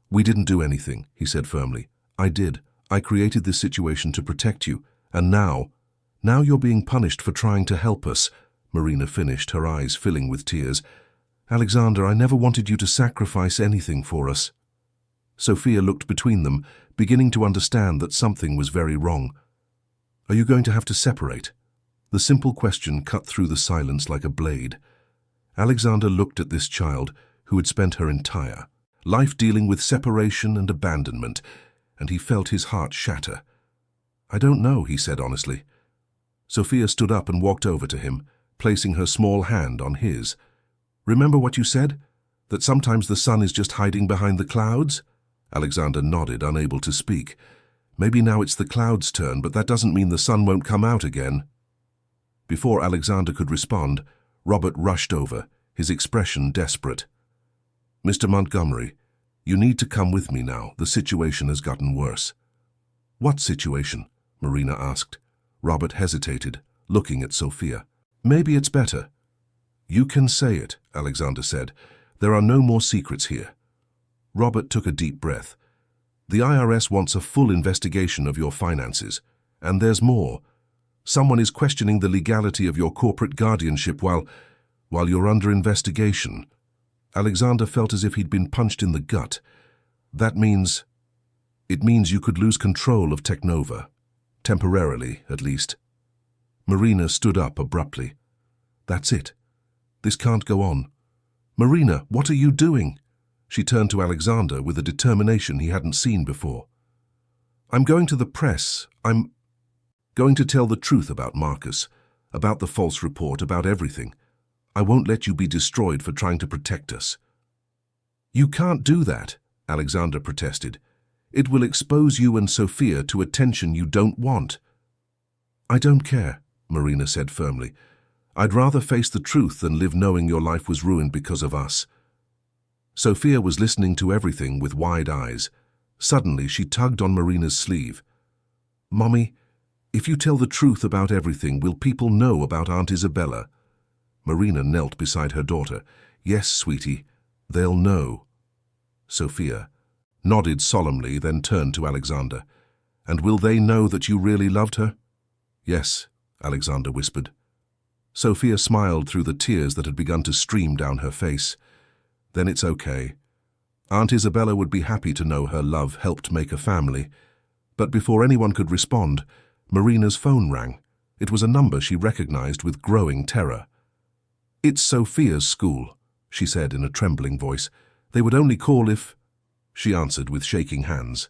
Speaker 1: "We didn't do anything," he said firmly. "I did. I created this situation to protect you. And now you're being punished for trying to help us," Marina finished, her eyes filling with tears. "Alexander, I never wanted you to sacrifice anything for us." Sophia looked between them, beginning to understand that something was very wrong. "Are you going to have to separate?" The simple question cut through the silence like a blade. Alexander looked at this child who had spent her entire life dealing with separation and abandonment, and he felt his heart shatter. "I don't know," he said honestly. Sophia stood up and walked over to him, placing her small hand on his. "Remember what you said? That sometimes the sun is just hiding behind the clouds?" Alexander nodded, unable to speak. "Maybe now it's the clouds' turn, but that doesn't mean the sun won't come out again." Before Alexander could respond, Robert rushed over, his expression desperate. "Mr. Montgomery, you need to come with me now. The situation has gotten worse." "What situation?" Marina asked. Robert hesitated, looking at Sophia. "Maybe it's better." "You can say it," Alexander said. "There are no more secrets here." Robert took a deep breath. "The IRS wants a full investigation of your finances. And there's more. Someone is questioning the legality of your corporate guardianship while you're under investigation." Alexander felt as if he'd been punched in the gut. It means you could lose control of Technova. Temporarily, at least." Marina stood up abruptly. "That's it. This can't go on." "Marina, what are you doing?" She turned to Alexander with a determination he hadn't seen before. "I'm going to the press. I'm going to tell the truth about Marcus, about the false report, about everything. I won't let you be destroyed for trying to protect us." "You can't do that," Alexander protested. "It will expose you and Sophia to attention you don't want." "I don't care," Marina said firmly. "I'd rather face the truth than live knowing your life was ruined because of us." Sophia was listening to everything with wide eyes. Suddenly, she tugged on Marina's sleeve. "Mommy, if you tell the truth about everything, will people know about Aunt Isabella?" Marina knelt beside her daughter. "Yes, sweetie, they'll know." Sophia nodded solemnly, then turned to Alexander. "And will they know that you really loved her?" "Yes," Alexander whispered. Sophia smiled through the tears that had begun to stream down her face. "Then it's okay. Aunt Isabella would be happy to know her love helped make a family." But before anyone could respond, Marina's phone rang. It was a number she recognized with growing terror. "It's Sophia's school," she said in a trembling voice. "They would only call if—" She answered with shaking hands.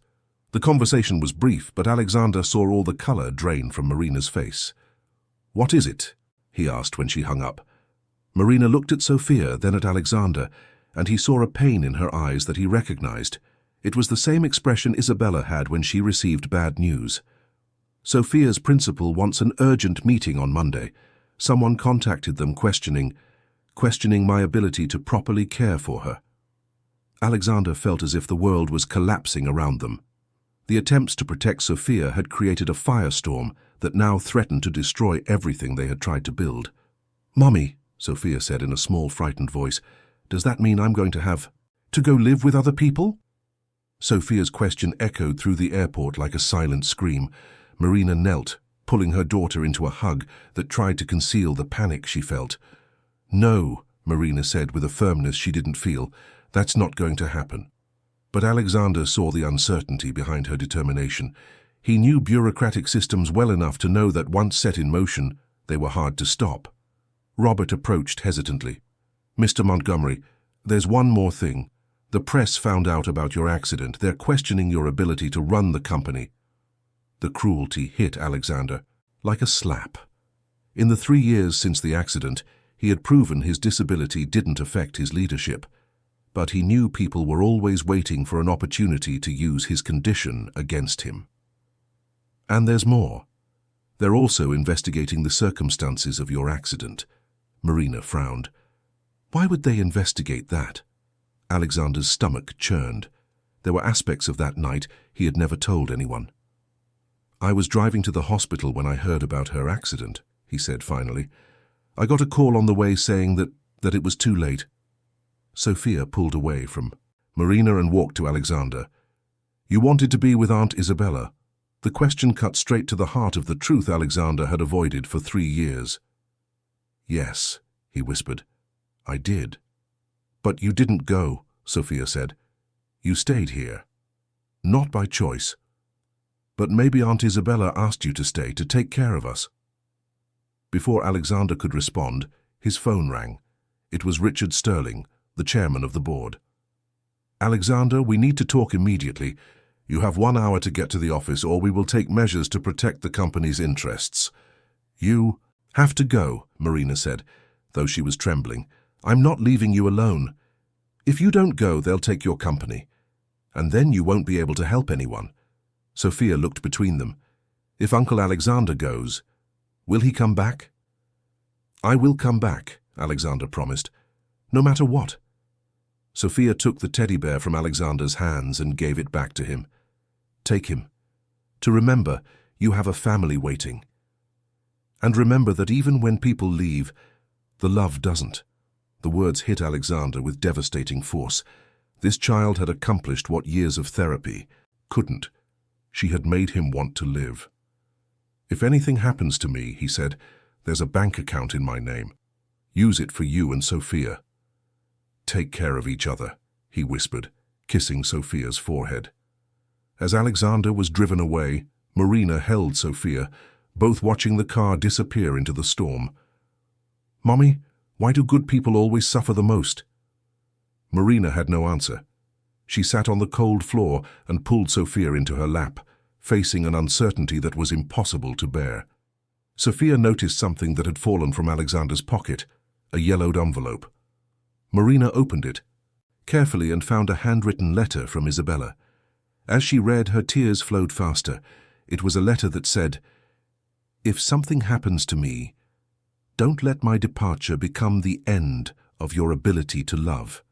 Speaker 1: The conversation was brief, but Alexander saw all the color drain from Marina's face. "What is it?" he asked when she hung up. Marina looked at Sophia, then at Alexander, and he saw a pain in her eyes that he recognized. It was the same expression Isabella had when she received bad news. "Sophia's principal wants an urgent meeting on Monday. Someone contacted them questioning my ability to properly care for her." Alexander felt as if the world was collapsing around them. The attempts to protect Sophia had created a firestorm that now threatened to destroy everything they had tried to build. "Mommy," Sophia said in a small, frightened voice, "does that mean I'm going to have to go live with other people?" Sophia's question echoed through the airport like a silent scream. Marina knelt, pulling her daughter into a hug that tried to conceal the panic she felt. "No," Marina said with a firmness she didn't feel. "That's not going to happen." But Alexander saw the uncertainty behind her determination. He knew bureaucratic systems well enough to know that once set in motion, they were hard to stop. Robert approached hesitantly. "Mr. Montgomery, there's one more thing. The press found out about your accident. They're questioning your ability to run the company." The cruelty hit Alexander like a slap. In the 3 years since the accident, he had proven his disability didn't affect his leadership. But he knew people were always waiting for an opportunity to use his condition against him. "And there's more. They're also investigating the circumstances of your accident." Marina frowned. Why would they investigate that? Alexander's stomach churned. There were aspects of that night he had never told anyone. "I was driving to the hospital when I heard about her accident," he said finally. "I got a call on the way saying that it was too late." Sophia pulled away from Marina and walked to Alexander. "You wanted to be with Aunt Isabella." The question cut straight to the heart of the truth Alexander had avoided for 3 years. "Yes," he whispered. "I did." "But you didn't go," Sophia said. "You stayed here. Not by choice. But maybe Aunt Isabella asked you to stay to take care of us." Before Alexander could respond, his phone rang. It was Richard Sterling, the chairman of the board. "Alexander, we need to talk immediately. You have 1 hour to get to the office, or we will take measures to protect the company's interests." "You have to go," Marina said, though she was trembling. "I'm not leaving you alone. If you don't go, they'll take your company. And then you won't be able to help anyone." Sophia looked between them. "If Uncle Alexander goes, will he come back?" "I will come back," Alexander promised. "No matter what." Sophia took the teddy bear from Alexander's hands and gave it back to him. "Take him. To remember, you have a family waiting. And remember that even when people leave, the love doesn't." The words hit Alexander with devastating force. This child had accomplished what years of therapy couldn't. She had made him want to live. "If anything happens to me," he said, "there's a bank account in my name. Use it for you and Sophia." "Take care of each other," he whispered, kissing Sophia's forehead. As Alexander was driven away, Marina held Sophia, both watching the car disappear into the storm. "Mommy, why do good people always suffer the most?" Marina had no answer. She sat on the cold floor and pulled Sophia into her lap, facing an uncertainty that was impossible to bear. Sophia noticed something that had fallen from Alexander's pocket, a yellowed envelope. Marina opened it carefully and found a handwritten letter from Isabella. As she read, her tears flowed faster. It was a letter that said, "If something happens to me, don't let my departure become the end of your ability to love.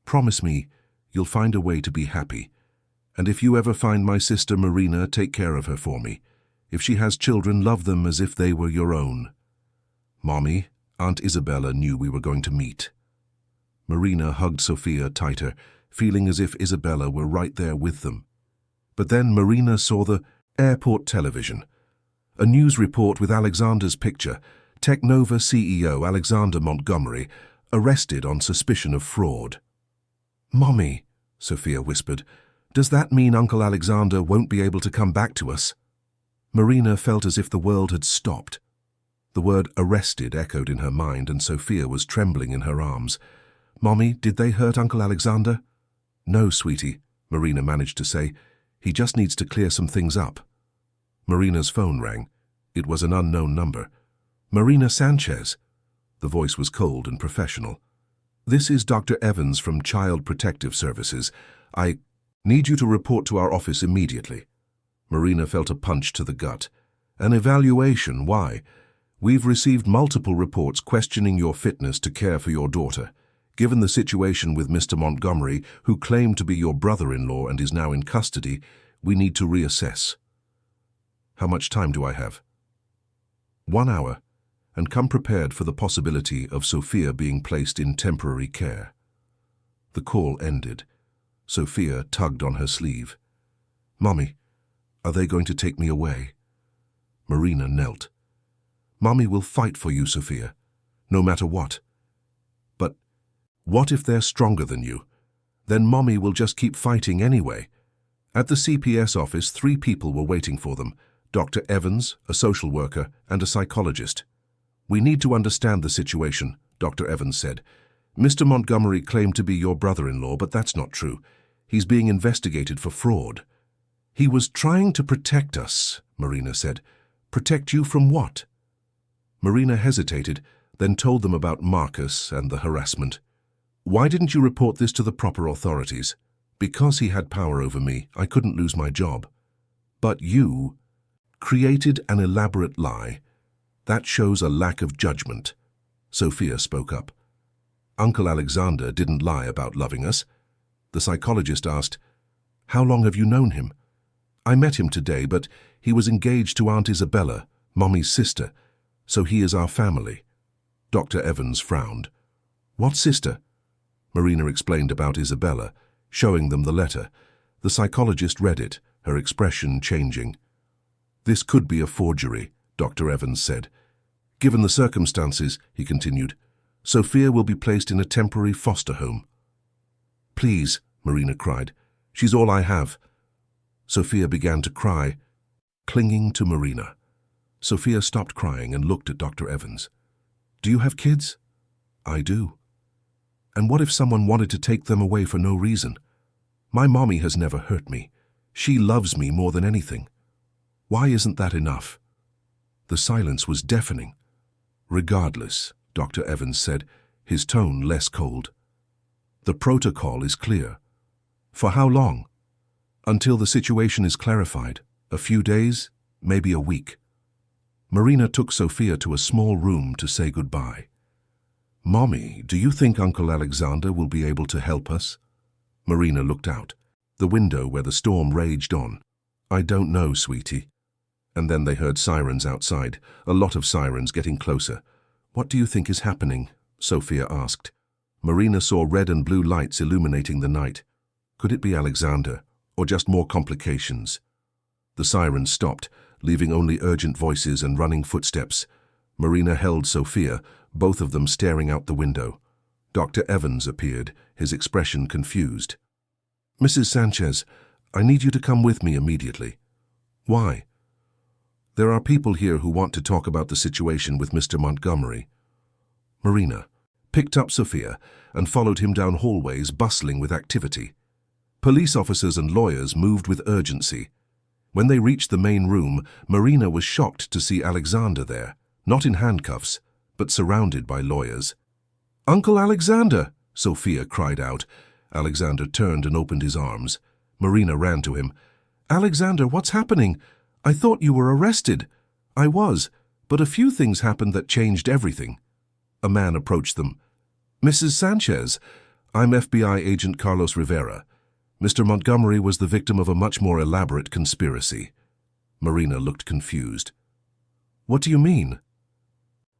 Speaker 1: Promise me you'll find a way to be happy. And if you ever find my sister Marina, take care of her for me. If she has children, love them as if they were your own. Mommy, Aunt Isabella knew we were going to meet." Marina hugged Sophia tighter, feeling as if Isabella were right there with them. But then Marina saw the airport television. A news report with Alexander's picture. Technova CEO Alexander Montgomery arrested on suspicion of fraud. "Mommy," Sophia whispered, "does that mean Uncle Alexander won't be able to come back to us?" Marina felt as if the world had stopped. The word arrested echoed in her mind, and Sophia was trembling in her arms. "Mommy, did they hurt Uncle Alexander?" "No, sweetie," Marina managed to say. "He just needs to clear some things up." Marina's phone rang. It was an unknown number. "Marina Sanchez." The voice was cold and professional. "This is Dr. Evans from Child Protective Services. I need you to report to our office immediately." Marina felt a punch to the gut. "An evaluation? Why?" "We've received multiple reports questioning your fitness to care for your daughter. Given the situation with Mr. Montgomery, who claimed to be your brother-in-law and is now in custody, we need to reassess." "How much time do I have?" 1 hour, and come prepared for the possibility of Sophia being placed in temporary care." The call ended. Sophia tugged on her sleeve. "Mommy, are they going to take me away?" Marina knelt. "Mommy will fight for you, Sophia, no matter what. But what if they're stronger than you? Then Mommy will just keep fighting anyway." At the CPS office, 3 people were waiting for them: Dr. Evans, a social worker, and a psychologist. "We need to understand the situation," Dr. Evans said. "Mr. Montgomery claimed to be your brother-in-law, but that's not true. He's being investigated for fraud." "He was trying to protect us," Marina said. "Protect you from what?" Marina hesitated, then told them about Marcus and the harassment. "Why didn't you report this to the proper authorities?" "Because he had power over me, I couldn't lose my job." "But you created an elaborate lie. That shows a lack of judgment." Sophia spoke up. "Uncle Alexander didn't lie about loving us." The psychologist asked, "How long have you known him?" "I met him today, but he was engaged to Aunt Isabella, Mommy's sister, so he is our family." Dr. Evans frowned. "What sister?" Marina explained about Isabella, showing them the letter. The psychologist read it, her expression changing. "This could be a forgery," Dr. Evans said. "Given the circumstances," he continued, "Sophia will be placed in a temporary foster home." "Please," Marina cried. "She's all I have." Sophia began to cry, clinging to Marina. Sophia stopped crying and looked at Dr. Evans. "Do you have kids?" "I do." "And what if someone wanted to take them away for no reason? My mommy has never hurt me. She loves me more than anything. Why isn't that enough?" The silence was deafening. "Regardless," Dr. Evans said, his tone less cold. "The protocol is clear." "For how long?" "Until the situation is clarified. A few days, maybe a week." Marina took Sophia to a small room to say goodbye. "Mommy, do you think Uncle Alexander will be able to help us?" Marina looked out, the window where the storm raged on. "I don't know, sweetie." And then they heard sirens outside, a lot of sirens getting closer. "What do you think is happening?" Sophia asked. Marina saw red and blue lights illuminating the night. Could it be Alexander, or just more complications? The sirens stopped, leaving only urgent voices and running footsteps. Marina held Sophia, both of them staring out the window. Dr. Evans appeared, his expression confused. "Mrs. Sanchez, I need you to come with me immediately." "Why?" "There are people here who want to talk about the situation with Mr. Montgomery." Marina picked up Sophia and followed him down hallways bustling with activity. Police officers and lawyers moved with urgency. When they reached the main room, Marina was shocked to see Alexander there, not in handcuffs, but surrounded by lawyers. "Uncle Alexander!" Sophia cried out. Alexander turned and opened his arms. Marina ran to him. "Alexander, what's happening? I thought you were arrested." "I was, but a few things happened that changed everything." A man approached them. "Mrs. Sanchez, I'm FBI agent Carlos Rivera. Mr. Montgomery was the victim of a much more elaborate conspiracy." Marina looked confused. "What do you mean?"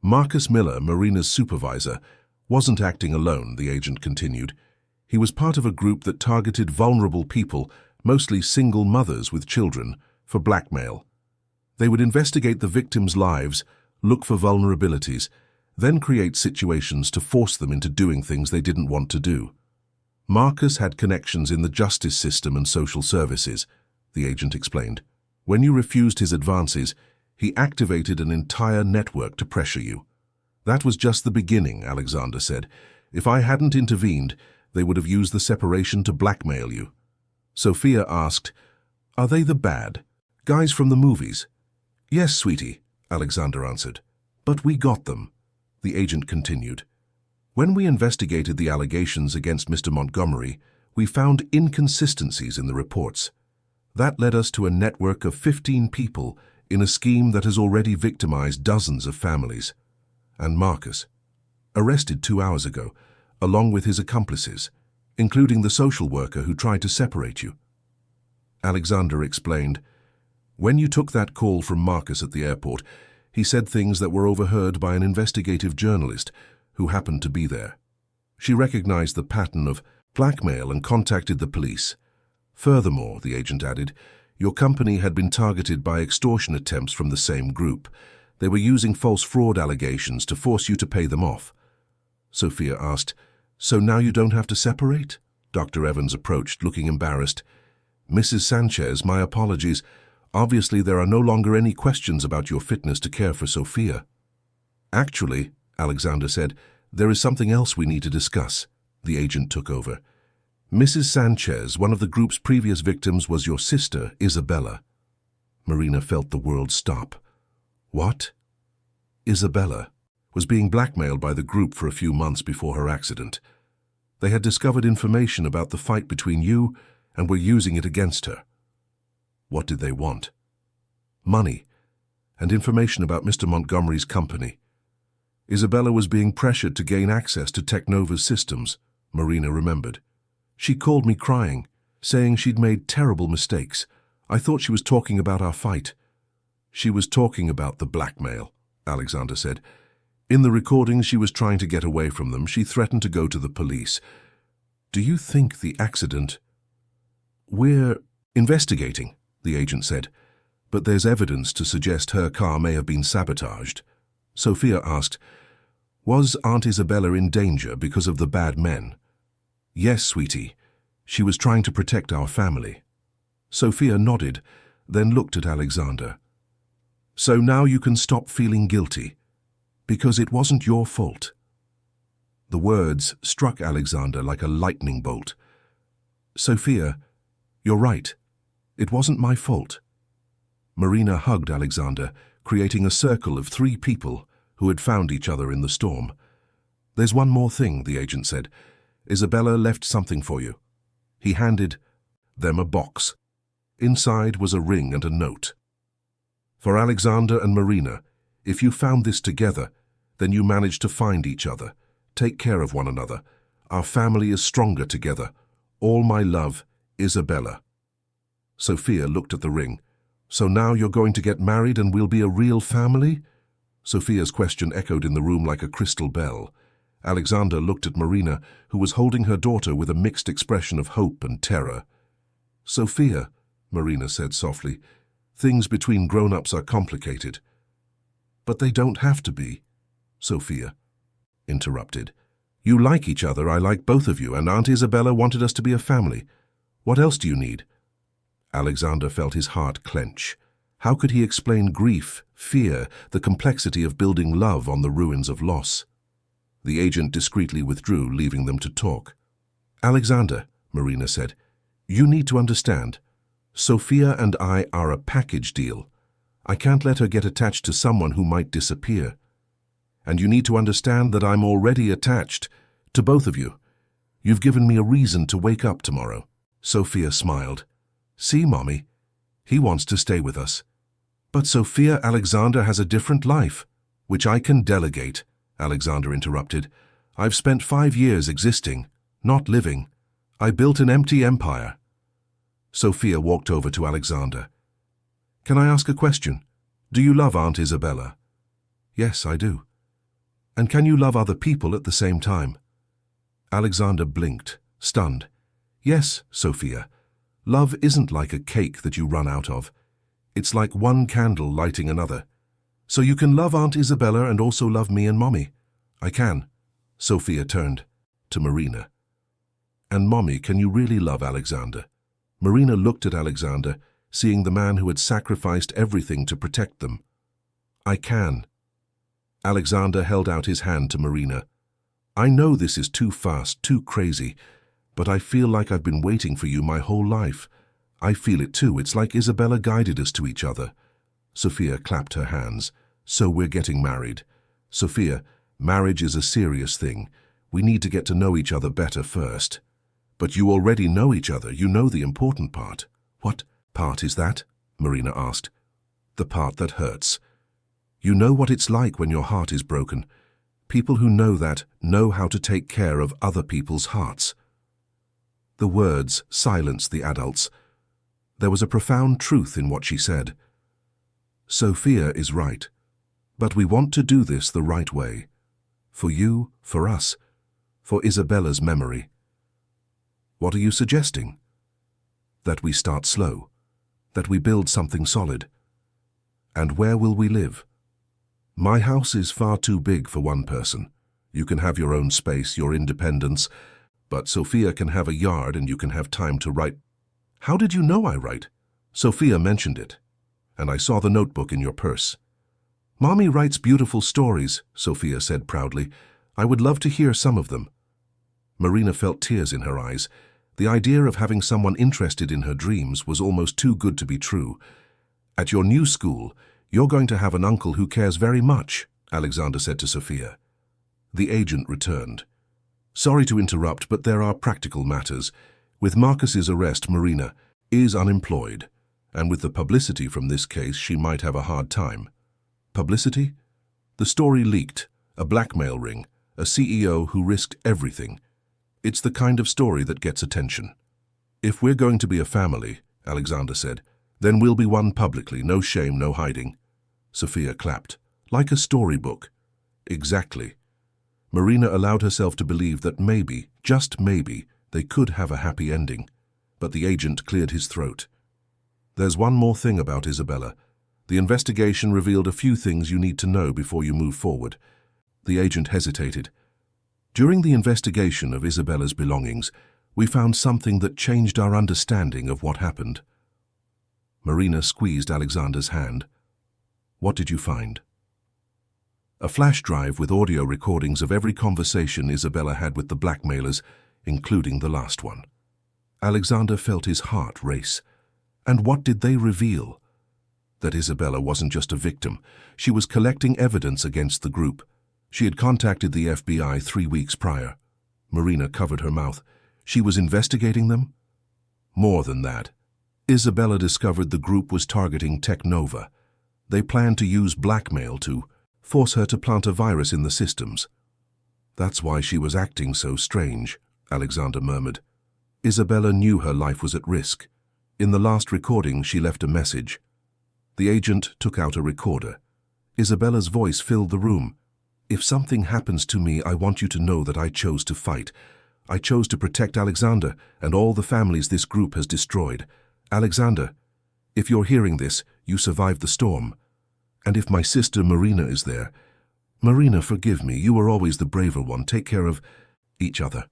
Speaker 1: Marcus Miller, Marina's supervisor, wasn't acting alone, the agent continued. He was part of a group that targeted vulnerable people, mostly single mothers with children, for blackmail. They would investigate the victims' lives, look for vulnerabilities, then create situations to force them into doing things they didn't want to do. Marcus had connections in the justice system and social services, the agent explained. When you refused his advances, he activated an entire network to pressure you. "That was just the beginning," Alexander said. "If I hadn't intervened, they would have used the separation to blackmail you." Sophia asked, "Are they the bad guys from the movies?" "Yes, sweetie," Alexander answered. "But we got them," the agent continued. "When we investigated the allegations against Mr. Montgomery, we found inconsistencies in the reports. That led us to a network of 15 people in a scheme that has already victimized dozens of families. And Marcus, arrested 2 hours ago, along with his accomplices, including the social worker who tried to separate you." Alexander explained, "When you took that call from Marcus at the airport, he said things that were overheard by an investigative journalist who happened to be there. She recognized the pattern of blackmail and contacted the police. Furthermore, the agent added, your company had been targeted by extortion attempts from the same group. They were using false fraud allegations to force you to pay them off. Sophia asked, so now you don't have to separate? Dr. Evans approached, looking embarrassed. Mrs. Sanchez, my apologies. Obviously, there are no longer any questions about your fitness to care for Sophia. Actually, Alexander said, there is something else we need to discuss. The agent took over. Mrs. Sanchez, one of the group's previous victims, was your sister, Isabella. Marina felt the world stop. What? Isabella was being blackmailed by the group for a few months before her accident. They had discovered information about the fight between you and were using it against her. What did they want? Money and information about Mr. Montgomery's company. Isabella was being pressured to gain access to Technova's systems, Marina remembered. She called me crying, saying she'd made terrible mistakes. I thought she was talking about our fight. She was talking about the blackmail, Alexander said. In the recordings, she was trying to get away from them. She threatened to go to the police. Do you think the accident... We're investigating, the agent said, but there's evidence to suggest her car may have been sabotaged. Sophia asked, was Aunt Isabella in danger because of the bad men? Yes, sweetie. She was trying to protect our family. Sophia nodded, then looked at Alexander. So now you can stop feeling guilty, because it wasn't your fault. The words struck Alexander like a lightning bolt. Sophia, you're right. It wasn't my fault. Marina hugged Alexander, creating a circle of 3 people who had found each other in the storm. There's one more thing, the agent said. Isabella left something for you. He handed them a box. Inside was a ring and a note. For Alexander and Marina, if you found this together, then you managed to find each other. Take care of one another. Our family is stronger together. All my love, Isabella. Sophia looked at the ring. So now you're going to get married and we'll be a real family? Sophia's question echoed in the room like a crystal bell. Alexander looked at Marina, who was holding her daughter with a mixed expression of hope and terror. Sophia, Marina said softly, things between grown-ups are complicated. But they don't have to be, Sophia interrupted. You like each other, I like both of you, and Aunt Isabella wanted us to be a family. What else do you need? Alexander felt his heart clench. How could he explain grief, fear, the complexity of building love on the ruins of loss? The agent discreetly withdrew, leaving them to talk. Alexander, Marina said, you need to understand. Sophia and I are a package deal. I can't let her get attached to someone who might disappear. And you need to understand that I'm already attached to both of you. You've given me a reason to wake up tomorrow. Sophia smiled. See, Mommy, he wants to stay with us. But Sophia Alexander has a different life, which I can delegate, Alexander interrupted. I've spent 5 years existing, not living. I built an empty empire. Sophia walked over to Alexander. Can I ask a question? Do you love Aunt Isabella? Yes, I do. And can you love other people at the same time? Alexander blinked, stunned. Yes, Sophia. Love isn't like a cake that you run out of. It's like one candle lighting another. So you can love Aunt Isabella and also love me and Mommy. I can. Sophia turned to Marina. And Mommy, can you really love Alexander? Marina looked at Alexander, seeing the man who had sacrificed everything to protect them. I can. Alexander held out his hand to Marina. I know this is too fast, too crazy, but I feel like I've been waiting for you my whole life. I feel it too. It's like Isabella guided us to each other. Sophia clapped her hands. So we're getting married. Sophia, marriage is a serious thing. We need to get to know each other better first. But you already know each other. You know the important part. What part is that? Marina asked. The part that hurts. You know what it's like when your heart is broken. People who know that know how to take care of other people's hearts. The words silenced the adults. There was a profound truth in what she said. Sophia is right. But we want to do this the right way. For you, for us, for Isabella's memory. What are you suggesting? That we start slow, that we build something solid. And where will we live? My house is far too big for one person. You can have your own space, your independence, but Sophia can have a yard and you can have time to write. How did you know I write? Sophia mentioned it, and I saw the notebook in your purse. Mommy writes beautiful stories, Sophia said proudly. I would love to hear some of them. Marina felt tears in her eyes. The idea of having someone interested in her dreams was almost too good to be true. At your new school, you're going to have an uncle who cares very much, Alexander said to Sophia. The agent returned. Sorry to interrupt, but there are practical matters. With Marcus's arrest, Marina is unemployed, and with the publicity from this case, she might have a hard time. Publicity? The story leaked, a blackmail ring, a CEO who risked everything. It's the kind of story that gets attention. If we're going to be a family, Alexander said, then we'll be one publicly, no shame, no hiding. Sophia clapped. Like a storybook. Exactly. Marina allowed herself to believe that maybe, just maybe, they could have a happy ending. But the agent cleared his throat. There's one more thing about Isabella. The investigation revealed a few things you need to know before you move forward. The agent hesitated. During the investigation of Isabella's belongings, we found something that changed our understanding of what happened. Marina squeezed Alexander's hand. What did you find? A flash drive with audio recordings of every conversation Isabella had with the blackmailers, including the last one. Alexander felt his heart race. And what did they reveal? That Isabella wasn't just a victim. She was collecting evidence against the group. She had contacted the FBI 3 weeks prior. Marina covered her mouth. She was investigating them? More than that. Isabella discovered the group was targeting Technova. They planned to use blackmail to force her to plant a virus in the systems. That's why she was acting so strange, Alexander murmured. Isabella knew her life was at risk. In the last recording, she left a message. The agent took out a recorder. Isabella's voice filled the room. If something happens to me, I want you to know that I chose to fight. I chose to protect Alexander and all the families this group has destroyed. Alexander, if you're hearing this, you survived the storm. And if my sister Marina is there, Marina, forgive me, you were always the braver one. Take care of each other.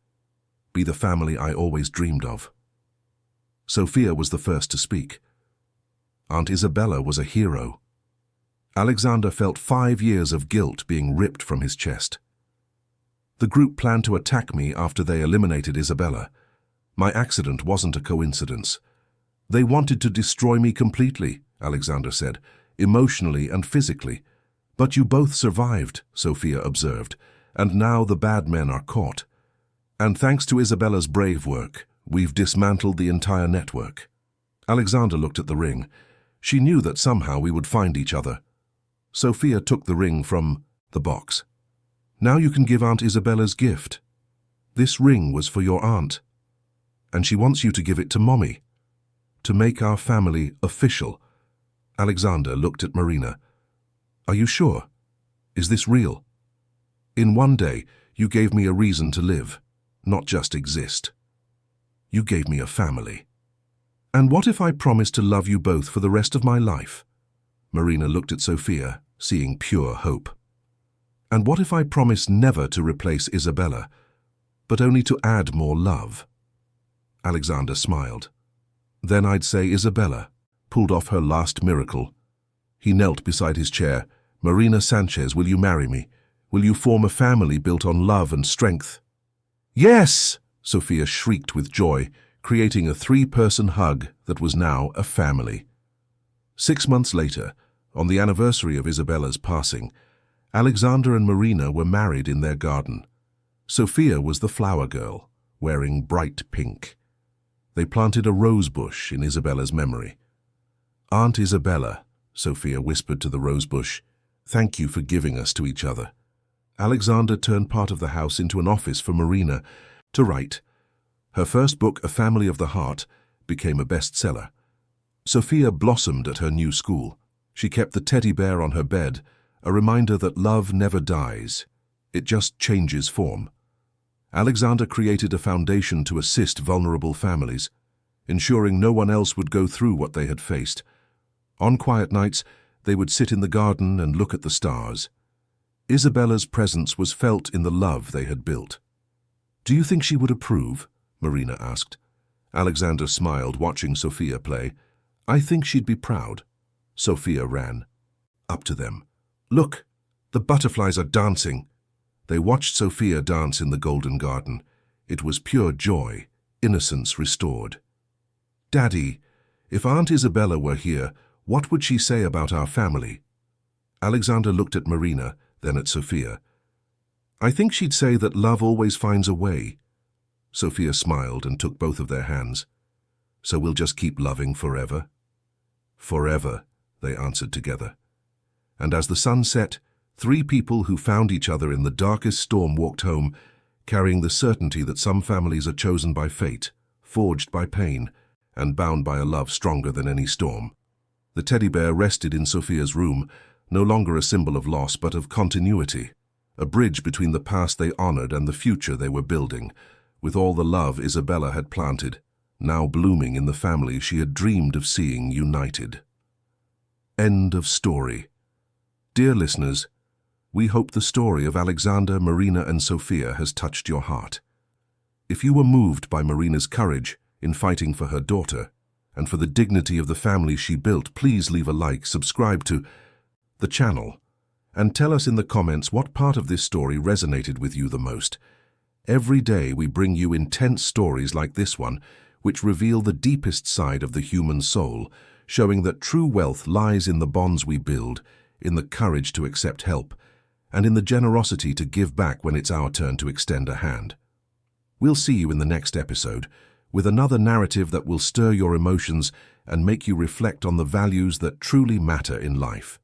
Speaker 1: Be the family I always dreamed of. Sophia was the first to speak. Aunt Isabella was a hero. Alexander felt 5 years of guilt being ripped from his chest. The group planned to attack me after they eliminated Isabella. My accident wasn't a coincidence. They wanted to destroy me completely, Alexander said, emotionally and physically. But you both survived, Sophia observed, and now the bad men are caught. And thanks to Isabella's brave work, we've dismantled the entire network. Alexander looked at the ring. She knew that somehow we would find each other. Sophia took the ring from the box. Now you can give Aunt Isabella's gift. This ring was for your aunt, and she wants you to give it to Mommy, to make our family official. Alexander looked at Marina. Are you sure? Is this real? In one day, you gave me a reason to live, not just exist. You gave me a family. And what if I promise to love you both for the rest of my life? Marina looked at Sophia, seeing pure hope. And what if I promise never to replace Isabella, but only to add more love? Alexander smiled. Then I'd say Isabella pulled off her last miracle. He knelt beside his chair. Marina Sanchez, will you marry me? Will you form a family built on love and strength? Yes! Sophia shrieked with joy, creating a 3-person hug that was now a family. 6 months later, on the anniversary of Isabella's passing, Alexander and Marina were married in their garden. Sophia was the flower girl, wearing bright pink. They planted a rose bush in Isabella's memory. Aunt Isabella, Sophia whispered to the rose bush, thank you for giving us to each other. Alexander turned part of the house into an office for Marina to write. Her first book, A Family of the Heart, became a bestseller. Sophia blossomed at her new school. She kept the teddy bear on her bed, a reminder that love never dies. It just changes form. Alexander created a foundation to assist vulnerable families, ensuring no one else would go through what they had faced. On quiet nights, they would sit in the garden and look at the stars. Isabella's presence was felt in the love they had built. "Do you think she would approve?" Marina asked. Alexander smiled, watching Sophia play. "I think she'd be proud." Sophia ran up to them. "Look, the butterflies are dancing." They watched Sophia dance in the golden garden. It was pure joy, innocence restored. "Daddy, if Aunt Isabella were here, what would she say about our family?" Alexander looked at Marina, then at Sophia. "I think she'd say that love always finds a way." Sophia smiled and took both of their hands. "So we'll just keep loving forever?" "Forever," they answered together. And as the sun set, three people who found each other in the darkest storm walked home, carrying the certainty that some families are chosen by fate, forged by pain, and bound by a love stronger than any storm. The teddy bear rested in Sophia's room, no longer a symbol of loss but of continuity, a bridge between the past they honored and the future they were building, with all the love Isabella had planted, now blooming in the family she had dreamed of seeing united. End of story. Dear listeners, we hope the story of Alexander, Marina, and Sophia has touched your heart. If you were moved by Marina's courage in fighting for her daughter and for the dignity of the family she built, please leave a like, subscribe to the channel, and tell us in the comments what part of this story resonated with you the most. Every day we bring you intense stories like this one, which reveal the deepest side of the human soul, showing that true wealth lies in the bonds we build, in the courage to accept help, and in the generosity to give back when it's our turn to extend a hand. We'll see you in the next episode, with another narrative that will stir your emotions and make you reflect on the values that truly matter in life.